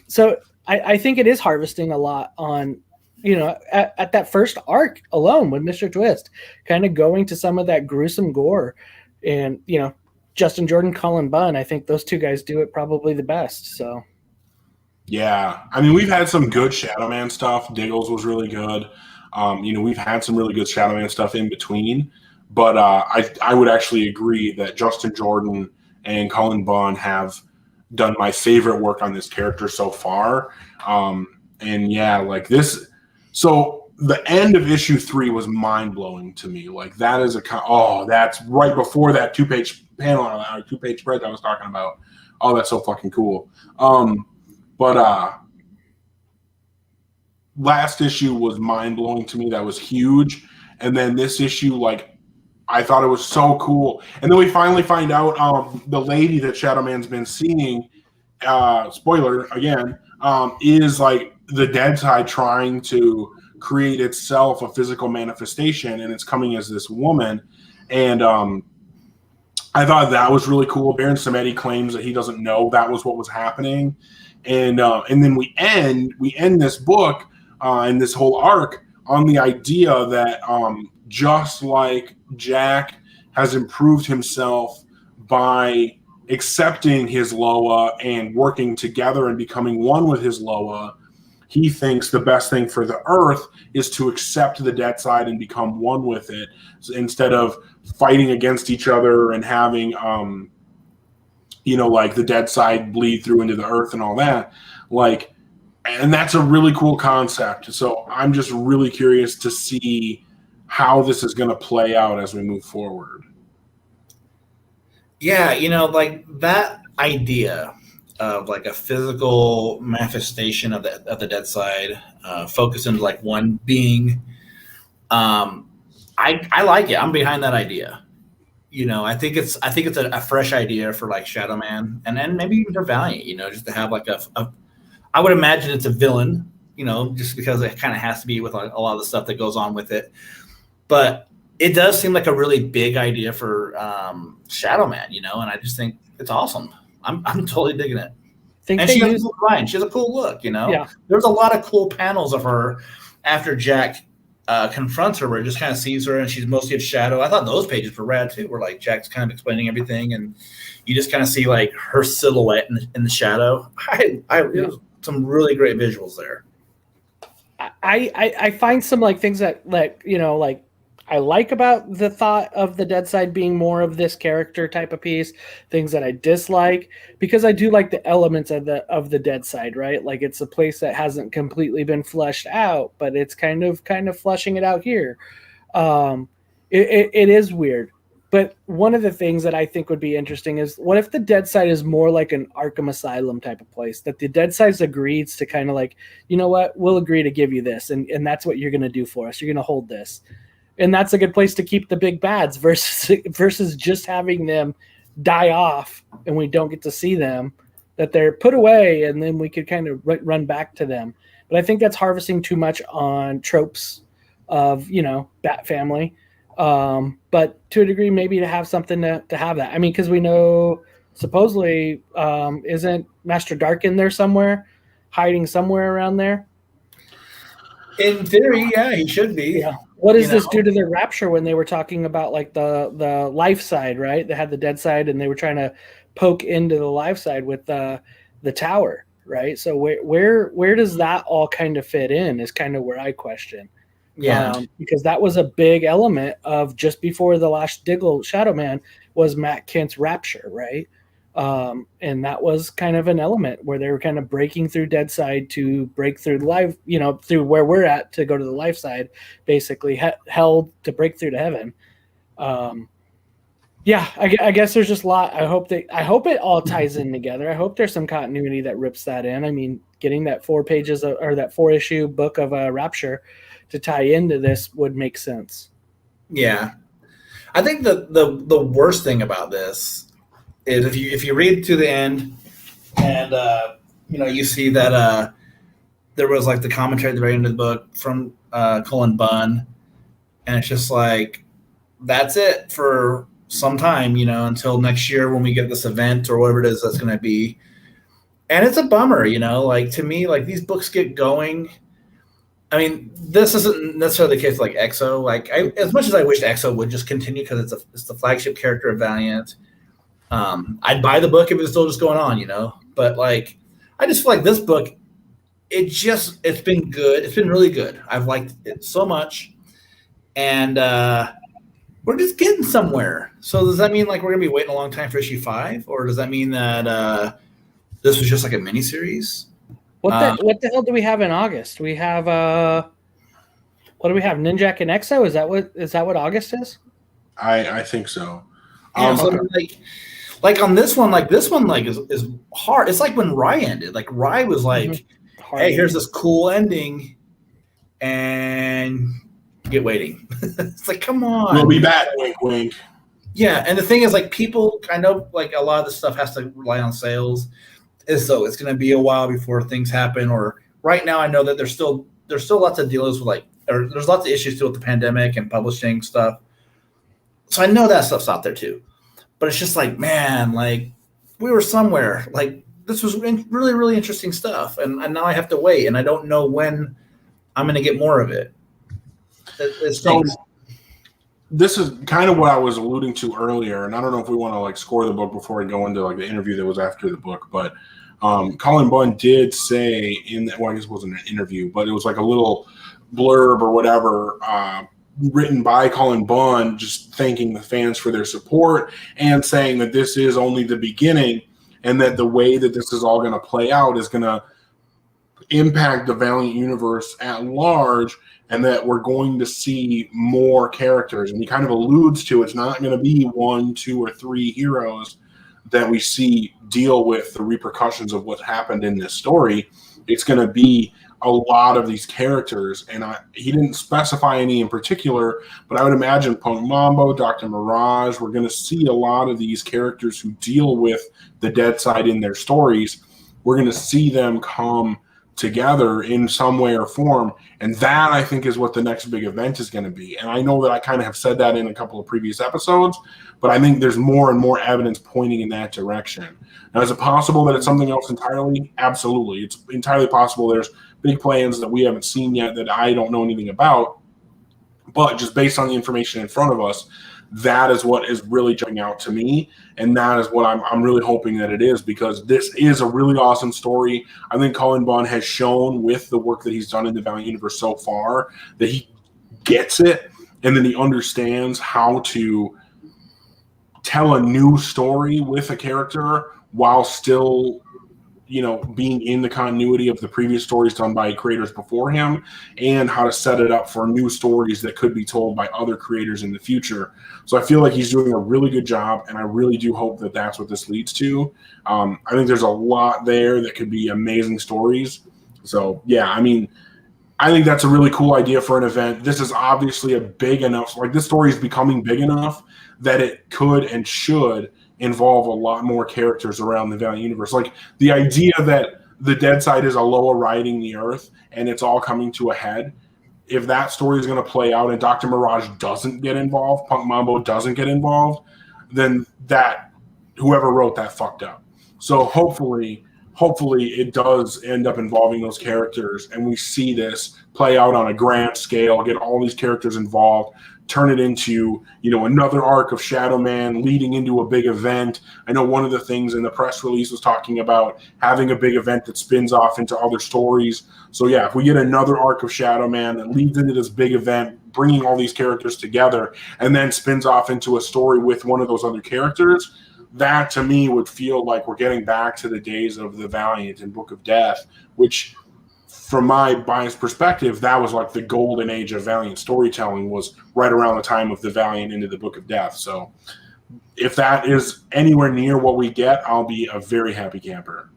So I think it is harvesting a lot on, at that first arc alone with Mr. Twist, kind of going to some of that gruesome gore. And, Justin Jordan, Colin Bunn, I think those two guys do it probably the best. So, yeah. We've had some good Shadowman stuff. Diggles was really good. We've had some really good Shadowman stuff in between. But I would actually agree that Justin Jordan and Colin Bunn have done my favorite work on this character so far. And yeah, this. So the end of issue 3 was mind blowing to me. That is that's right before that 2-page panel, or 2-page spread I was talking about. Oh, that's so fucking cool. last issue was mind blowing to me. That was huge. And then this issue, like, I thought it was so cool. And then we finally find out the lady that Shadowman's been seeing, spoiler again, is like the dead side trying to create itself a physical manifestation, and it's coming as this woman. And I thought that was really cool. Baron Samedi claims that he doesn't know that was what was happening. And then we end this book and this whole arc on the idea that just like Jack has improved himself by accepting his Loa and working together and becoming one with his Loa, he thinks the best thing for the Earth is to accept the dead side and become one with it, instead of fighting against each other and having like the dead side bleed through into the Earth and all that. Like, and that's a really cool concept. So I'm just really curious to see how this is going to play out as we move forward. Yeah, like that idea of like a physical manifestation of the dead side, focused into like one being. I like it. I'm behind that idea. I think it's a fresh idea for like Shadowman and maybe even for Valiant. Just to have like I would imagine it's a villain. Just because it kind of has to be with like a lot of the stuff that goes on with it. But it does seem like a really big idea for Shadowman. And I just think it's awesome. I'm totally digging it. And she has a cool line. She has a cool look. Yeah. There's a lot of cool panels of her after Jack confronts her, where it just kind of sees her and she's mostly a shadow. I thought those pages were rad too, where like Jack's kind of explaining everything and you just kind of see like her silhouette in the shadow. It was some really great visuals there. I find some like things that like I like about the thought of the dead side being more of this character type of piece, things that I dislike, because I do like the elements of the dead side, right? Like it's a place that hasn't completely been fleshed out, but it's kind of fleshing it out here. It is weird. But one of the things that I think would be interesting is, what if the dead side is more like an Arkham Asylum type of place, that the dead side agrees to kind of like, you know what, we'll agree to give you this. And that's what you're going to do for us. You're going to hold this. And that's a good place to keep the big bads versus just having them die off and we don't get to see them, that they're put away and then we could kind of run back to them. But I think that's harvesting too much on tropes of, Bat Family. But to a degree, maybe to have something to have that. I mean, because we know supposedly isn't Master Dark in there somewhere, hiding somewhere around there? In theory, yeah, he should be. Yeah. What does this do to their rapture when they were talking about like the life side, right? They had the dead side and they were trying to poke into the life side with the tower, right? So where does that all kind of fit in is kind of where I question. Yeah. Because that was a big element of just before the last Diggle Shadowman was Matt Kent's rapture, right? And that was kind of an element where they were kind of breaking through dead side to break through the life, through where we're at to go to the life side, basically hell to break through to heaven. I guess there's just a lot. I hope it all ties in together. I hope there's some continuity that rips that in. I mean, getting that 4 pages or that 4-issue book of Rapture to tie into this would make sense. Yeah. I think the worst thing about this is if you read to the end and you see that there was like the commentary at the very end of the book from Cullen Bunn, and it's just like, that's it for some time, until next year when we get this event or whatever it is that's going to be. And it's a bummer, like to me, like these books get going. I mean, this isn't necessarily the case like Exo. Like as much as I wish Exo would just continue because it's the flagship character of Valiant. I'd buy the book if it was still just going on, but like, I just feel like this book, it's been good. It's been really good. I've liked it so much, and we're just getting somewhere. So does that mean like we're gonna be waiting a long time for issue 5, or does that mean that this was just like a mini series? What the hell do we have in August? We have what do we have? Ninjak and Exo? Is that what August is? I think so. So like on this one, is hard. It's like when Rye ended. Like Rye was like, hey, here's this cool ending, and get waiting. It's like, come on. We'll be back, wink, wink. Yeah, and the thing is, like, people, I know, like, a lot of this stuff has to rely on sales, so it's going to be a while before things happen. Or right now, I know that there's still lots of deals with, like, or there's lots of issues still with the pandemic and publishing stuff. So I know that stuff's out there too. But it's just like, man, like, we were somewhere. Like, this was really, really interesting stuff, and now I have to wait, and I don't know when I'm going to get more of it. So this is kind of what I was alluding to earlier, and I don't know if we want to like score the book before we go into like the interview that was after the book, but Colin Bunn did say in that, well, I guess it wasn't an interview, but it was like a little blurb or whatever written by Colin Bunn, just thanking the fans for their support and saying that this is only the beginning and that the way that this is all going to play out is going to impact the Valiant universe at large, and that we're going to see more characters. And he kind of alludes to it's not going to be 1, 2, or 3 heroes that we see deal with the repercussions of what happened in this story. It's going to be a lot of these characters, and he didn't specify any in particular, but I would imagine Punk Mambo, Dr. Mirage, we're going to see a lot of these characters who deal with the dead side in their stories. We're going to see them come together in some way or form, and that I think is what the next big event is going to be. And I know that I kind of have said that in a couple of previous episodes, but I think there's more and more evidence pointing in that direction. Now, is it possible that it's something else entirely? Absolutely. It's entirely possible there's big plans that we haven't seen yet that I don't know anything about, but just based on the information in front of us, that is what is really jumping out to me, and that is what I'm really hoping that it is, because this is a really awesome story. I think Colin Bunn has shown with the work that he's done in the Valiant universe so far that he gets it, and then he understands how to tell a new story with a character while still, you know, being in the continuity of the previous stories done by creators before him, and how to set it up for new stories that could be told by other creators in the future. So I feel like he's doing a really good job, and I really do hope that that's what this leads to. I think there's a lot there that could be amazing stories. So yeah, I mean, I think that's a really cool idea for an event. This is obviously a big enough, like, this story is becoming big enough that it could and should involve a lot more characters around the Valiant universe. Like, the idea that the dead side is Aloha riding the earth and it's all coming to a head, if that story is going to play out and Dr. Mirage doesn't get involved, Punk Mambo doesn't get involved, then that whoever wrote that fucked up. So hopefully it does end up involving those characters, and we see this play out on a grand scale, get all these characters involved, turn it into, you know, another arc of Shadowman leading into a big event. I know one of the things in the press release was talking about having a big event that spins off into other stories. So yeah, if we get another arc of Shadowman that leads into this big event, bringing all these characters together, and then spins off into a story with one of those other characters, that to me would feel like we're getting back to the days of the Valiant and Book of Death, which, from my biased perspective, that was like the golden age of Valiant storytelling, was right around the time of the Valiant into the Book of Death. So if that is anywhere near what we get, I'll be a very happy camper.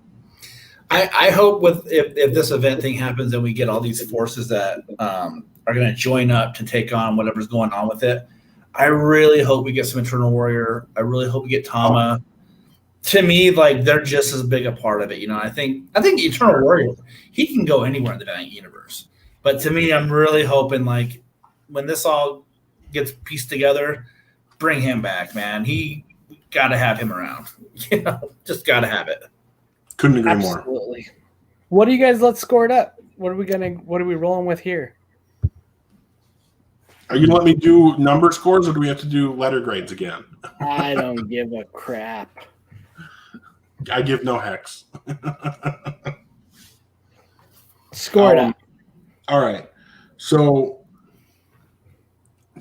I hope if this event thing happens and we get all these forces that are going to join up to take on whatever's going on with it, I really hope we get some Eternal Warrior. I really hope we get Tama. To me, like, they're just as big a part of it. You know, I think Eternal Warrior, he can go anywhere in the Valiant universe. But to me, I'm really hoping, like, when this all gets pieced together, bring him back, man. He got to have him around. You know, just got to have it. Couldn't agree more. Absolutely. What do you guys? Let's score it up. What are we rolling with here? Are you going to let me do number scores, or do we have to do letter grades again? I don't give a crap. I give no hex. Score it up. All right. So,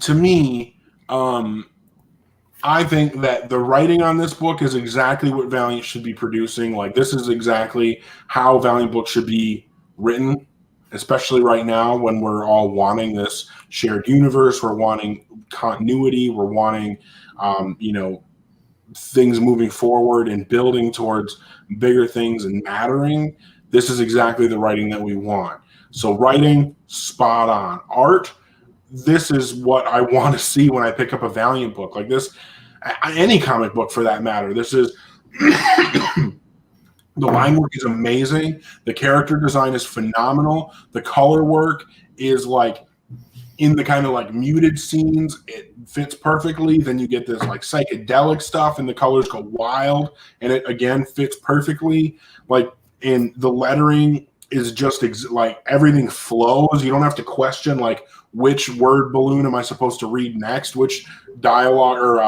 to me, I think that the writing on this book is exactly what Valiant should be producing. Like, this is exactly how Valiant books should be written, especially right now when we're all wanting this shared universe. We're wanting continuity. We're wanting, things moving forward and building towards bigger things and mattering. This is exactly the writing that we want. So writing, spot on. Art, this is what I want to see when I pick up a Valiant book like this, any comic book for that matter. This is the line work is amazing. The character design is phenomenal. The color work is like in the kind of like muted scenes, it fits perfectly. Then you get this like psychedelic stuff and the colors go wild and it again fits perfectly. Like, and the lettering is just like everything flows. You don't have to question like which word balloon am I supposed to read next, which dialogue or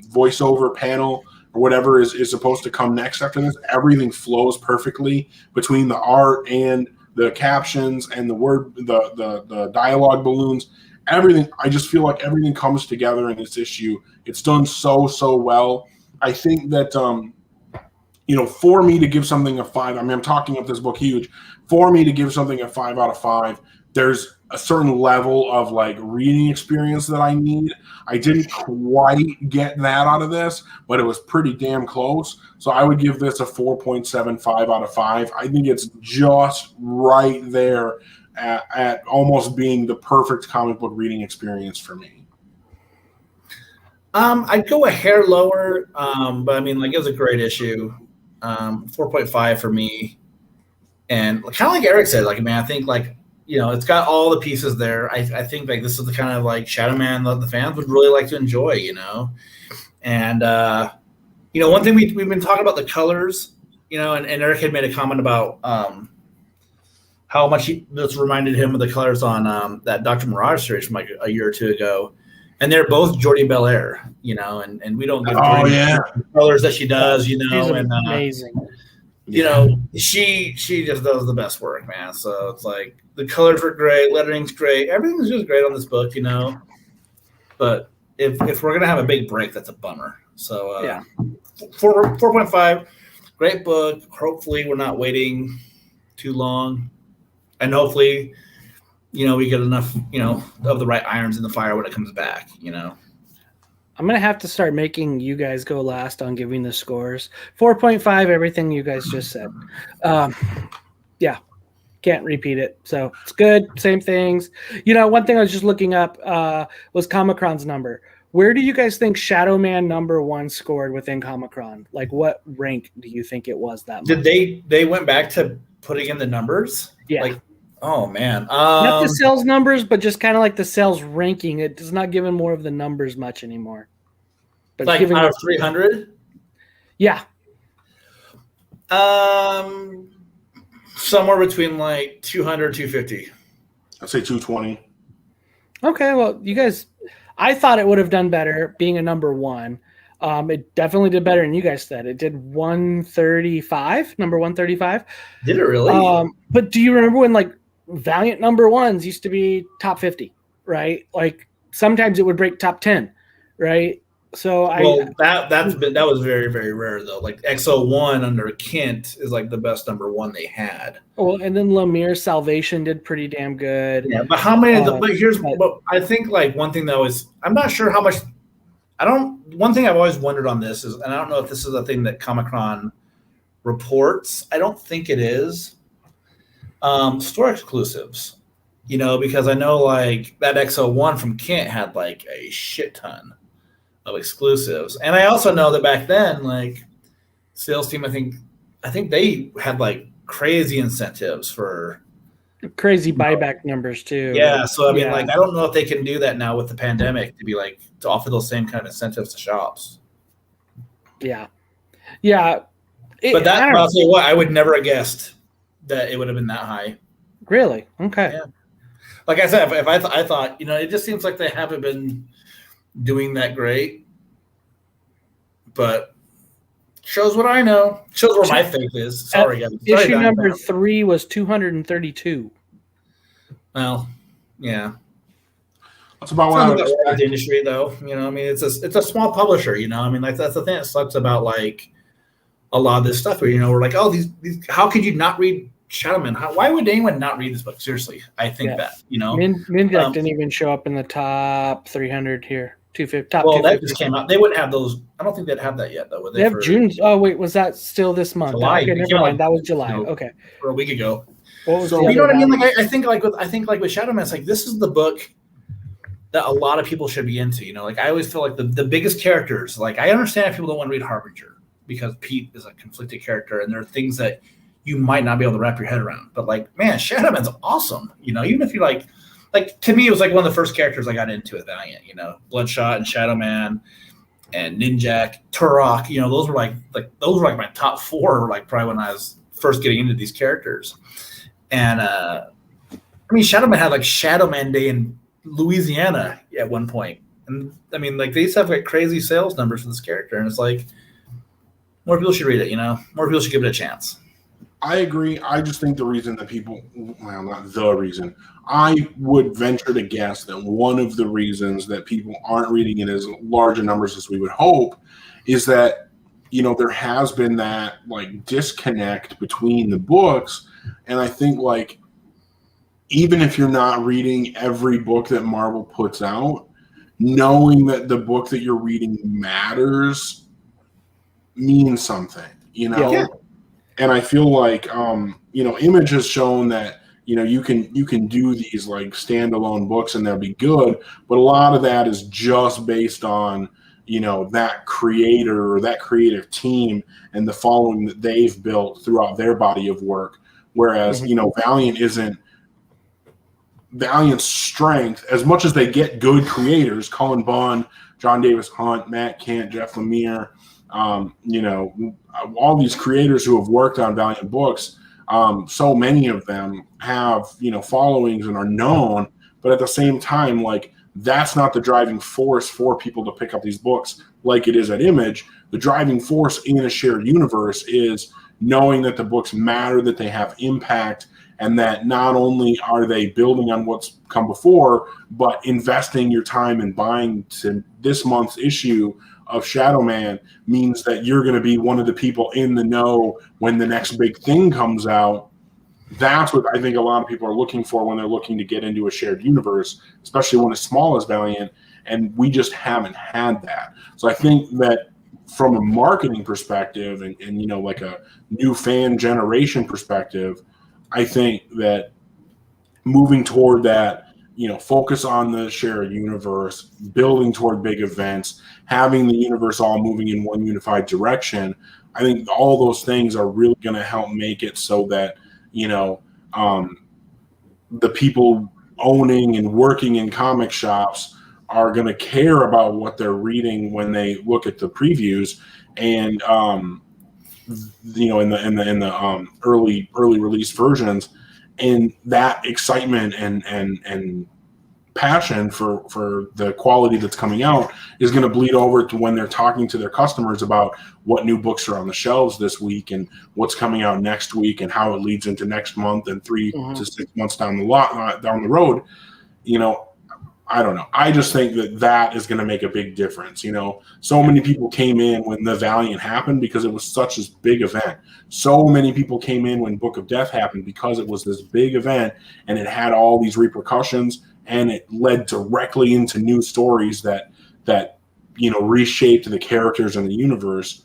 voiceover panel or whatever is supposed to come next after this. Everything flows perfectly between the art and the captions and the dialogue balloons, everything. I just feel like everything comes together in this issue. It's done so well. I think that for me to give something a 5, I mean, I'm talking up this book huge. For me to give something a 5 out of 5, there's a certain level of like reading experience that I need. I didn't quite get that out of this, but it was pretty damn close. So I would give this a 4.75 out of 5. I think it's just right there at almost being the perfect comic book reading experience for me. I'd go a hair lower, but I mean, like, it was a great issue. 4.5 for me. And kind of like Eric said, like, man, I think like, it's got all the pieces there. I think like this is the kind of like Shadowman that the fans would really like to enjoy, And one thing we've been talking about the colors, and Eric had made a comment about how much this reminded him of the colors on that Dr. Mirage series from like a year or two ago. And they're both Jordi Belair, and we don't get the colors that she does, She's and amazing. She just does the best work, man. So it's like the colors are great, lettering's great, everything's just great on this book, But if we're gonna have a big break, that's a bummer. So 4.5, great book. Hopefully we're not waiting too long, and hopefully, we get enough, of the right irons in the fire when it comes back, I'm going to have to start making you guys go last on giving the scores. 4.5, everything you guys just said. Can't repeat it. So it's good. Same things. One thing I was just looking up was Comicron's number. Where do you guys think Shadowman #1 scored within Comicron? Like, what rank do you think it was that month? Did they went back to putting in the numbers? Yeah. Like, oh, man. Not the sales numbers, but just kind of like the sales ranking. It does not give more of the numbers much anymore. But like out of 300? Yeah. Somewhere between like 200, 250. I'd say 220. Okay, well, you guys, I thought it would have done better being a #1. It definitely did better than you guys said. It did 135, number 135. Did it really? But do you remember when like Valiant #1s used to be top 50, right? Like sometimes it would break top 10, right? So that was very, very rare though. Like XO1 under Kent is like the best #1 they had. Well, and then Lemire's Salvation did pretty damn good. Yeah, but how many? But here's what I think. Like one thing that I'm not sure how much. One thing I've always wondered on this is, and I don't know if this is a thing that Comicron reports. I don't think it is. Store exclusives, because I know like that XO1 from Kent had like a shit ton of exclusives. And I also know that back then, like sales team, I think they had like crazy incentives for crazy buyback numbers too. Yeah. So I mean, like, I don't know if they can do that now with the pandemic to be like, to offer those same kind of incentives to shops. Yeah. Yeah. But I'll tell you what, I would never have guessed that it would have been that high. Really? Okay. Yeah. Like I said, if I thought, it just seems like they haven't been doing that great, but shows what I know. Shows where my faith is. Sorry, guys. Issue number 3 was 232. Well, yeah. That's about what I was in the industry, though. I mean, it's a small publisher. I mean, like that's the thing that sucks about like a lot of this stuff. Where we're like, oh, these how could you not read Shadowman? Why would anyone not read this book? Seriously, I think that Mindeck didn't even show up in the top 300 here. 250. Top well, 250. that just came out. They wouldn't have those. I don't think they'd have that yet, though. They have June. Oh wait, was that still this month? July. Okay, never mind. That was July. Okay, for a week ago. What was So- the You know other what I mean? value? Like I think like with Shadowman, it's like this is the book that a lot of people should be into. You know, like I always feel like the biggest characters. Like I understand if people don't want to read Harbinger because Pete is a conflicted character, and there are things that you might not be able to wrap your head around. But like, man, Shadowman's awesome. You know, even if you like to me, it was like one of the first characters I got into at Valiant. You know, Bloodshot and Shadowman and Ninjak, Turok. You know, those were like those were like my top four. Like probably when I was first getting into these characters. And I mean, Shadowman had like Shadowman Day in Louisiana at one point. And I mean, like they used to have like crazy sales numbers for this character. And it's like more people should read it, you know? More people should give it a chance. I agree. I just think the reason that people, well, not the reason, I would venture to guess that one of the reasons that people aren't reading it as large a numbers as we would hope is that, you know, there has been that like disconnect between the books. And I think like, even if you're not reading every book that Marvel puts out, knowing that the book that you're reading matters means something, you know? Yeah. And I feel like, you know, Image has shown that, you know, you can do these like standalone books and they'll be good, but a lot of that is just based on, you know, that creator or that creative team and the following that they've built throughout their body of work. Whereas, you know, Valiant's strength, as much as they get good creators, Cullen Bunn, John Davis Hunt, Matt Kent, Jeff Lemire, you know, all these creators who have worked on Valiant books, so many of them have, you know, followings and are known, but at the same time, like, that's not the driving force for people to pick up these books like it is at Image. The driving force in a shared universe is knowing that the books matter, that they have impact, and that not only are they building on what's come before, but investing your time in buying to this month's issue of Shadowman means that you're going to be one of the people in the know when the next big thing comes out. That's what I think a lot of people are looking for when they're looking to get into a shared universe, especially one as small as Valiant, and we just haven't had that. So I think that from a marketing perspective and you know, like a new fan generation perspective, I think that moving toward that, you know, focus on the shared universe, building toward big events, having the universe all moving in one unified direction, I think all those things are really going to help make it so that, you know, the people owning and working in comic shops are going to care about what they're reading when they look at the previews. And you know, in the early release versions, and that excitement and passion for the quality that's coming out is going to bleed over to when they're talking to their customers about what new books are on the shelves this week and what's coming out next week and how it leads into next month and 3 to 6 months down the road. You know, I don't know. I just think that is going to make a big difference. You know, so many people came in when the Valiant happened because it was such a big event. So many people came in when Book of Death happened because it was this big event and it had all these repercussions and it led directly into new stories that you know, reshaped the characters in the universe.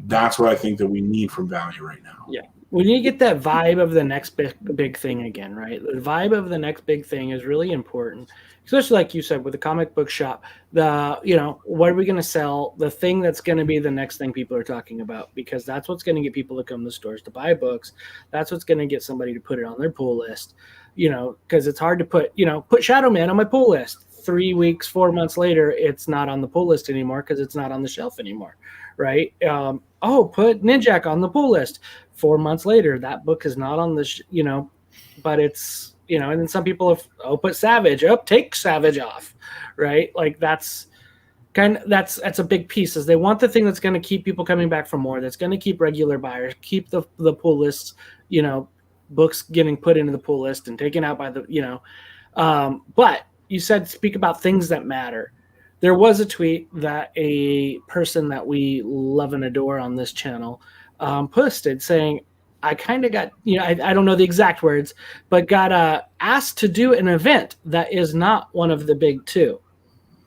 That's what I think that we need from Valiant right now. Yeah. We need to get that vibe of the next big thing again, right? The vibe of the next big thing is really important, especially like you said with the comic book shop. You know, what are we going to sell? The thing that's going to be the next thing people are talking about, because that's what's going to get people to come to stores to buy books. That's what's going to get somebody to put it on their pull list. You know, because it's hard to put Shadowman on my pull list. 3 weeks, 4 months later, it's not on the pull list anymore because it's not on the shelf anymore, right? Put Ninjak on the pull list. 4 months later, that book is not on the, but it's, and then some people have, put Savage up, take Savage off, right? Like that's a big piece, is they want the thing that's going to keep people coming back for more, that's going to keep regular buyers, keep the pull lists, books getting put into the pull list and taken out by the, but you said speak about things that matter. There was a tweet that a person that we love and adore on this channel posted saying, I kind of got, I don't know the exact words, but got asked to do an event that is not one of the big two.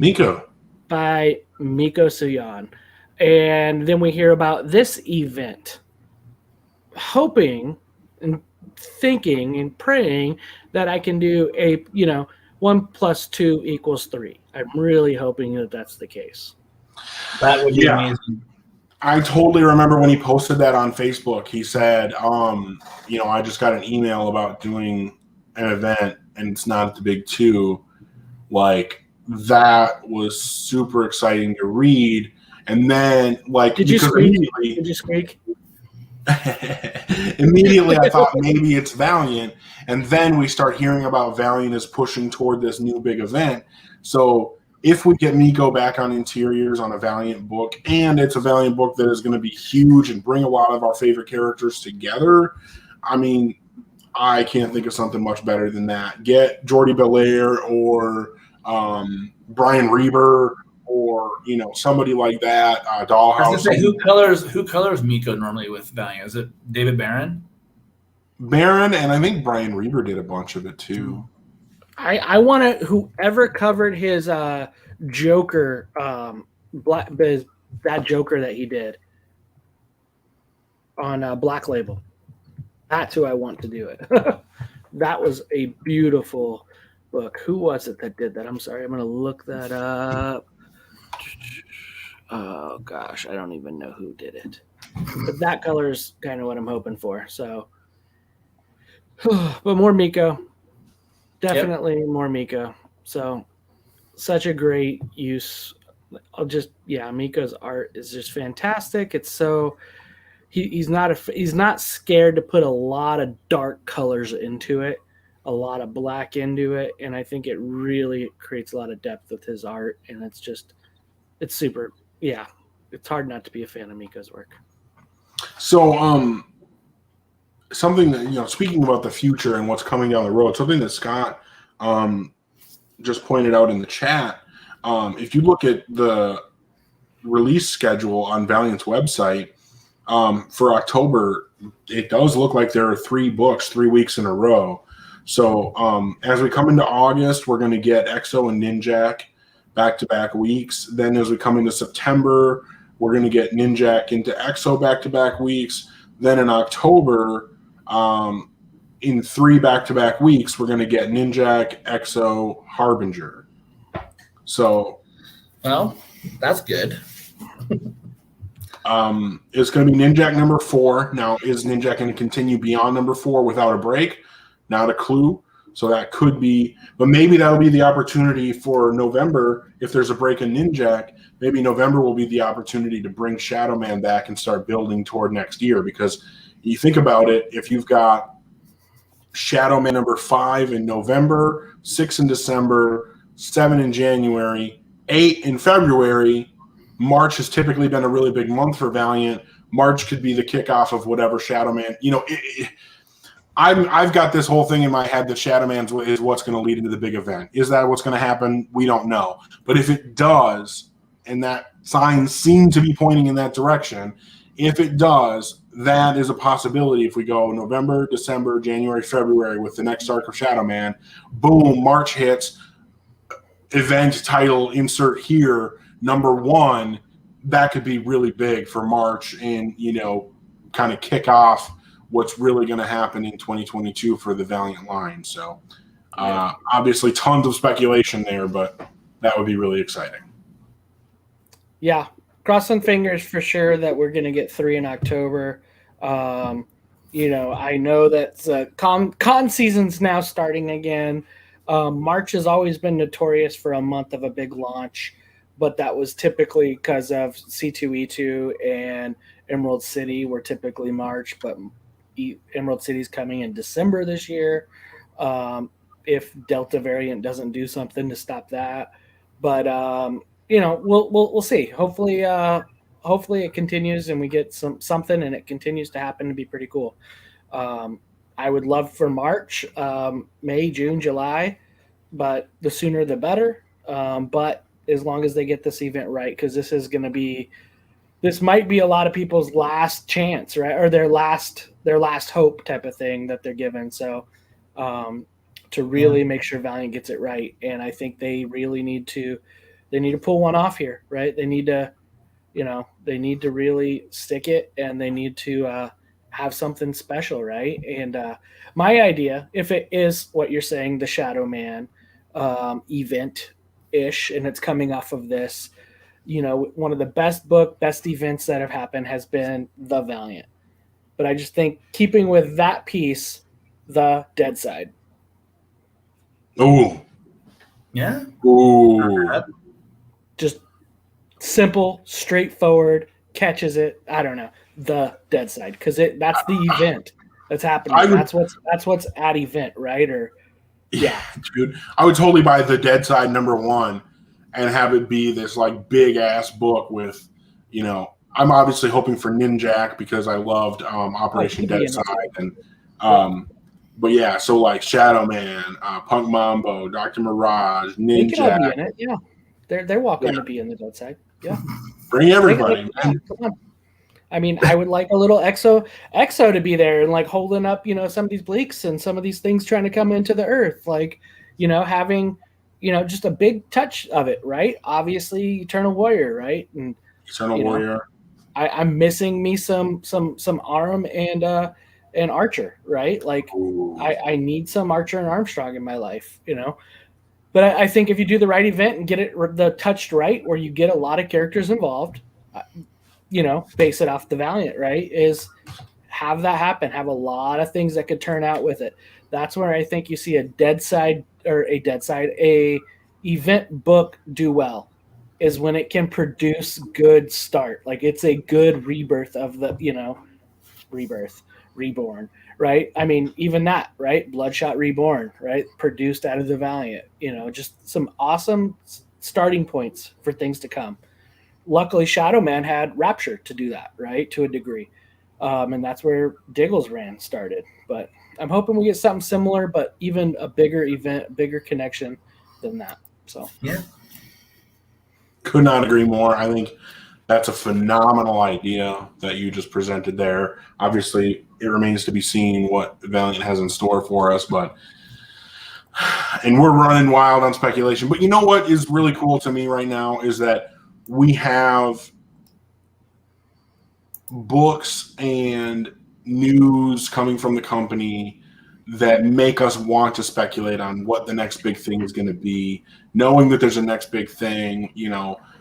Miko. By Miko Suyan. And then we hear about this event. Hoping, and thinking and praying that I can do 1 + 2 = 3. I'm really hoping that that's the case. That would be amazing. I totally remember when he posted that on Facebook. He said, I just got an email about doing an event and it's not at the Big Two. Like, that was super exciting to read. And then, like, did you squeak? Did you squeak? Immediately, I thought maybe it's Valiant. And then we start hearing about Valiant is pushing toward this new big event. So if we get Miko back on interiors on a Valiant book, and it's a Valiant book that is going to be huge and bring a lot of our favorite characters together, I mean, I can't think of something much better than that. Get Jordi Belair or Brian Reber or somebody like that. Dollhouse. Who colors Miko normally with Valiant? Is it David Barron? Barron, and I think Brian Reber did a bunch of it too. I want to whoever covered his Joker, that Joker that he did on Black Label. That's who I want to do it. That was a beautiful book. Who was it that did that? I'm sorry. I'm going to look that up. Oh, gosh. I don't even know who did it. But that color is kind of what I'm hoping for. So, but more Miko. Definitely more Miko. So, such a great use. Miko's art is just fantastic. It's so... He's not scared to put a lot of dark colors into it, a lot of black into it, and I think it really creates a lot of depth with his art. And it's super. Yeah, it's hard not to be a fan of Miko's work. So, something that speaking about the future and what's coming down the road, something that Scott just pointed out in the chat. If you look at the release schedule on Valiant's website. For October, it does look like there are 3 books, 3 weeks in a row. So as we come into August, we're going to get EXO and Ninjak back-to-back weeks. Then as we come into September, we're going to get Ninjak into EXO back-to-back weeks. Then in October, in 3 back-to-back weeks, we're going to get Ninjak, EXO, Harbinger. So, well, that's good. It's going to be Ninjak number 4. Now, is Ninjak going to continue beyond number 4 without a break? Not a clue. So that could be, but maybe that'll be the opportunity for November. If there's a break in Ninjak, maybe November will be the opportunity to bring Shadowman back and start building toward next year. Because you think about it, if you've got Shadowman number 5 in November, 6 in December, 7 in January, 8 in February. March has typically been a really big month for Valiant. March could be the kickoff of whatever Shadowman. I've got this whole thing in my head that Shadowman is what's going to lead into the big event. Is that what's going to happen? We don't know. But if it does, and that signs seem to be pointing in that direction, if it does, that is a possibility. If we go November, December, January, February with the next arc of Shadowman, boom, March hits, event title, insert here, number 1, that could be really big for March and, kind of kick off what's really going to happen in 2022 for the Valiant line. So obviously tons of speculation there, but that would be really exciting. Yeah. Crossing fingers for sure that we're going to get 3 in October. I know that con season's now starting again. March has always been notorious for a month of a big launch, but that was typically because of C2E2 and Emerald City were typically March, but Emerald City's coming in December this year. If Delta variant doesn't do something to stop that, but we'll see. Hopefully it continues and we get something and it continues to happen to be pretty cool. I would love for March, May, June, July, but the sooner the better. But as long as they get this event right, because this might be a lot of people's last chance, right? Or their last hope type of thing that they're given. So to really make sure Valiant gets it right. And I think they really need to pull one off here, right? They need to really stick it, and they need to have something special, right? And my idea, if it is what you're saying, the Shadow Man event ish, and it's coming off of this, one of the best events that have happened has been the Valiant. But I just think keeping with that piece, the Dead Side. Ooh. Yeah. Ooh. Just simple, straightforward, catches it. I don't know, the Dead Side, because that's the event that's happening. That's what's at event, right? Or yeah, dude, I would totally buy the Dead Side #1 and have it be this like big ass book with, I'm obviously hoping for Ninjak because I loved Operation Dead Side and but yeah, so like Shadow Man, Punk Mambo, Dr. Mirage, Ninjak. They could all be in it, yeah. They're welcome to be in the Dead Side. Yeah. Bring everybody. Come on. I mean, I would like a little Exo to be there and like holding up, some of these bleaks and some of these things trying to come into the earth, like, having, just a big touch of it, right? Obviously, Eternal Warrior, right? And Eternal Warrior. I'm missing me some Arm and Archer, right? Like, I need some Archer and Armstrong in my life, But I think if you do the right event and get it the touched right, where you get a lot of characters involved, base it off the Valiant, right? Is have that happen. Have a lot of things that could turn out with it. That's where I think you see a event book do well, is when it can produce good start. Like it's a good rebirth of the, reborn, right? I mean, even that, right? Bloodshot Reborn, right? Produced out of the Valiant, just some awesome starting points for things to come. Luckily, Shadow Man had Rapture to do that, right? To a degree. And that's where Diggle's Ran started. But I'm hoping we get something similar, but even a bigger event, bigger connection than that. So, yeah. Could not agree more. I think that's a phenomenal idea that you just presented there. Obviously, it remains to be seen what Valiant has in store for us, and we're running wild on speculation. But you know what is really cool to me right now is that we have books and news coming from the company that make us want to speculate on what the next big thing is going to be. Knowing that there's a next big thing,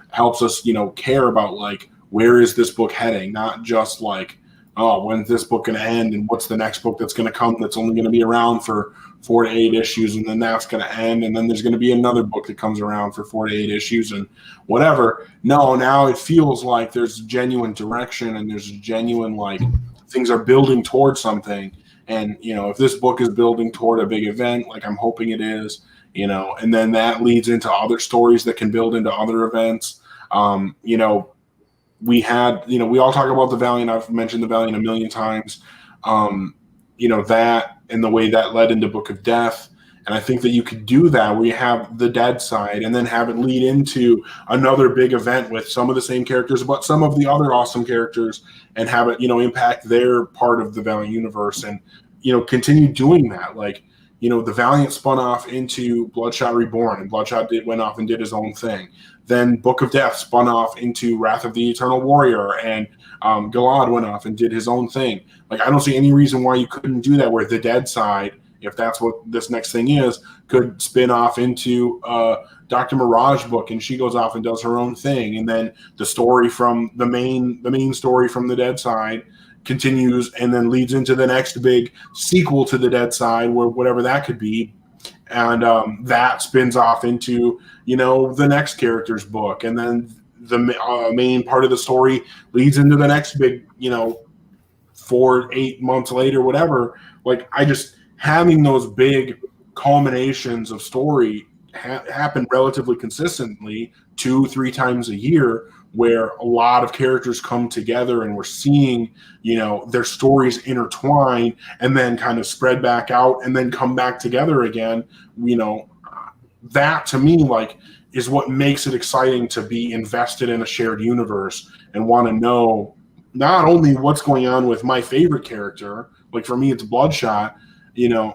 helps us, care about like, where is this book heading? Not just like, oh, when's this book going to end and what's the next book that's going to come that's only going to be around for 4 to 8 issues and then that's going to end and then there's going to be another book that comes around for 4 to 8 issues and whatever. No, now it feels like there's genuine direction and there's genuine like things are building towards something. And, if this book is building toward a big event, like I'm hoping it is, and then that leads into other stories that can build into other events. We had, we all talk about the Valiant. I've mentioned the Valiant a million times. That and the way that led into Book of Death. And I think that you could do that where you have the Dead Side and then have it lead into another big event with some of the same characters, but some of the other awesome characters and have it, impact their part of the Valiant universe and, continue doing that. Like, the Valiant spun off into Bloodshot Reborn and Bloodshot went off and did his own thing. Then Book of Death spun off into Wrath of the Eternal Warrior and Galad went off and did his own thing. Like, I don't see any reason why you couldn't do that where the Dead Side, if that's what this next thing is, could spin off into Dr. Mirage book and she goes off and does her own thing. And then the story from the main story from the Dead Side continues and then leads into the next big sequel to the Dead Side, where whatever that could be. And that spins off into, the next character's book. And then the main part of the story leads into the next big, 4, 8 months later, whatever. Like, having those big culminations of story happen relatively consistently 2-3 times a year, where a lot of characters come together and we're seeing, their stories intertwine and then kind of spread back out and then come back together again. That to me, like, is what makes it exciting to be invested in a shared universe and want to know not only what's going on with my favorite character, like for me, it's Bloodshot, I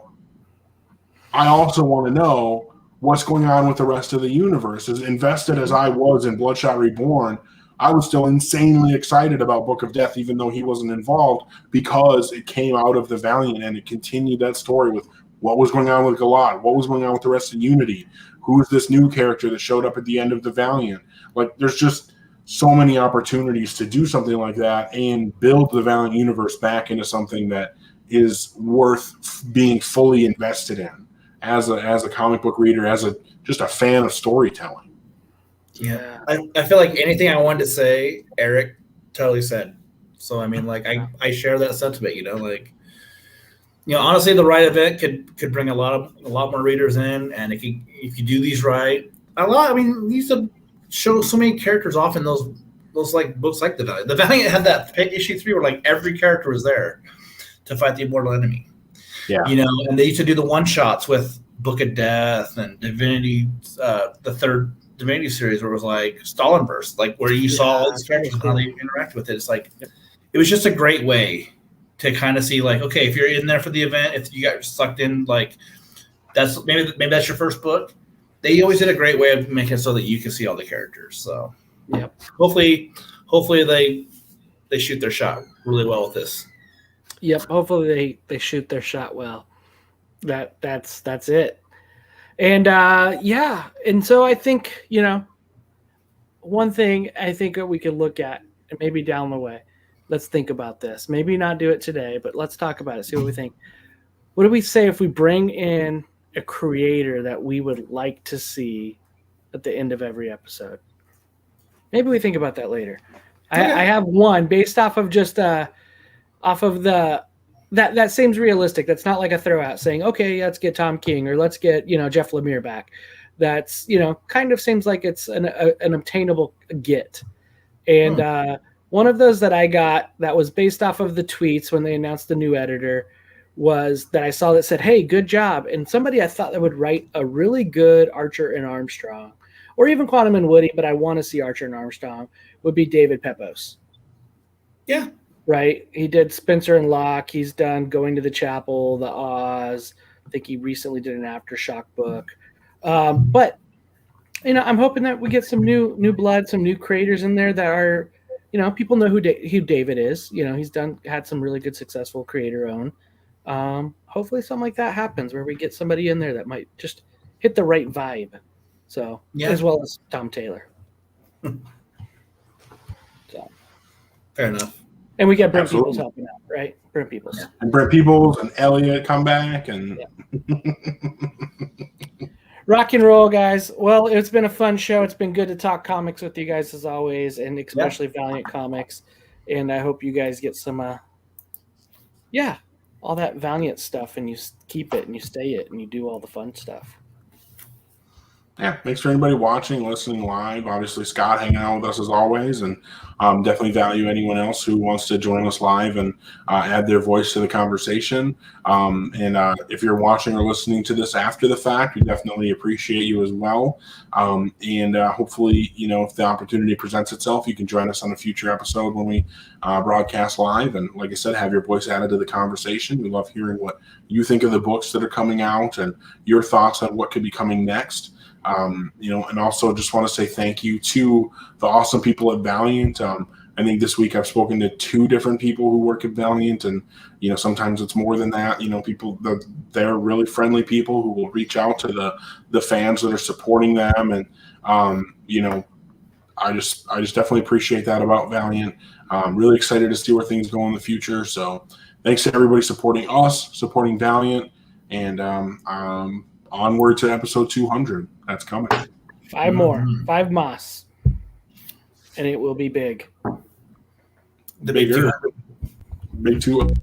also want to know what's going on with the rest of the universe. As invested as I was in Bloodshot Reborn, I was still insanely excited about Book of Death, even though he wasn't involved, because it came out of the Valiant and it continued that story with what was going on with Galad, what was going on with the rest of Unity, who is this new character that showed up at the end of the Valiant. Like, there's just so many opportunities to do something like that and build the Valiant universe back into something that is worth being fully invested in as a comic book reader, as just a fan of storytelling. Yeah, I feel like anything I wanted to say, Eric totally said. So I mean, like I share that sentiment. Honestly, the right event could bring a lot more readers in, and if you do these right, you used to show so many characters off in those like books like the Valiant. The Valiant had that issue 3 where like every character was there to fight the immortal enemy. Yeah, and they used to do the one shots with Book of Death and Divinity, the third Divinity series, where it was like Stalinverse, like where you saw all these characters and how they interact with it. It's like it was just a great way to kind of see, like, okay, if you're in there for the event, if you got sucked in, like that's maybe that's your first book. They always did a great way of making it so that you can see all the characters. So yeah, hopefully they shoot their shot really well with this. Yep. Hopefully they shoot their shot well. That's it. And and so I think, one thing I think that we could look at, and maybe down the way, let's think about this. Maybe not do it today, but let's talk about it, see what we think. What do we say if we bring in a creator that we would like to see at the end of every episode? Maybe we think about that later. Okay. I have one based off of just off of that seems realistic. That's not like a throwout saying, okay, let's get Tom King or let's get, Jeff Lemire back. That's, kind of seems like it's an obtainable get. And one of those that I got that was based off of the tweets when they announced the new editor was that I saw that said, hey, good job. And somebody I thought that would write a really good Archer and Armstrong, or even Quantum and Woody, but I want to see Archer and Armstrong, would be David Pepos. Yeah. Right. He did Spencer and Locke. He's done Going to the Chapel, The Oz. I think he recently did an Aftershock book. But, I'm hoping that we get some new blood, some new creators in there that are, people know who David is. He's had some really good, successful creator own. Hopefully something like that happens where we get somebody in there that might just hit the right vibe. So, as well as Tom Taylor. So, fair enough. And we get Brent Peoples helping out, right? Brent Peoples. Yeah. And Brent Peoples and Elliot come back. And rock and roll, guys. Well, it's been a fun show. It's been good to talk comics with you guys as always, and especially Valiant Comics. And I hope you guys get some, all that Valiant stuff, and you keep it and you stay it and you do all the fun stuff. Yeah, thanks for anybody watching, listening live. Obviously, Scott hanging out with us as always, and definitely value anyone else who wants to join us live and add their voice to the conversation. And if you're watching or listening to this after the fact, we definitely appreciate you as well. And hopefully, if the opportunity presents itself, you can join us on a future episode when we broadcast live. And like I said, have your voice added to the conversation. We love hearing what you think of the books that are coming out and your thoughts on what could be coming next. And also just want to say thank you to the awesome people at Valiant. I think this week I've spoken to 2 different people who work at Valiant, and sometimes it's more than that. People they're really friendly people who will reach out to the fans that are supporting them, and I just definitely appreciate that about Valiant. Really excited to see where things go in the future. So thanks to everybody supporting us, supporting Valiant, and onward to episode 200. That's coming. 5 more. 5 Moss. And it will be big. The big 200. Big 200.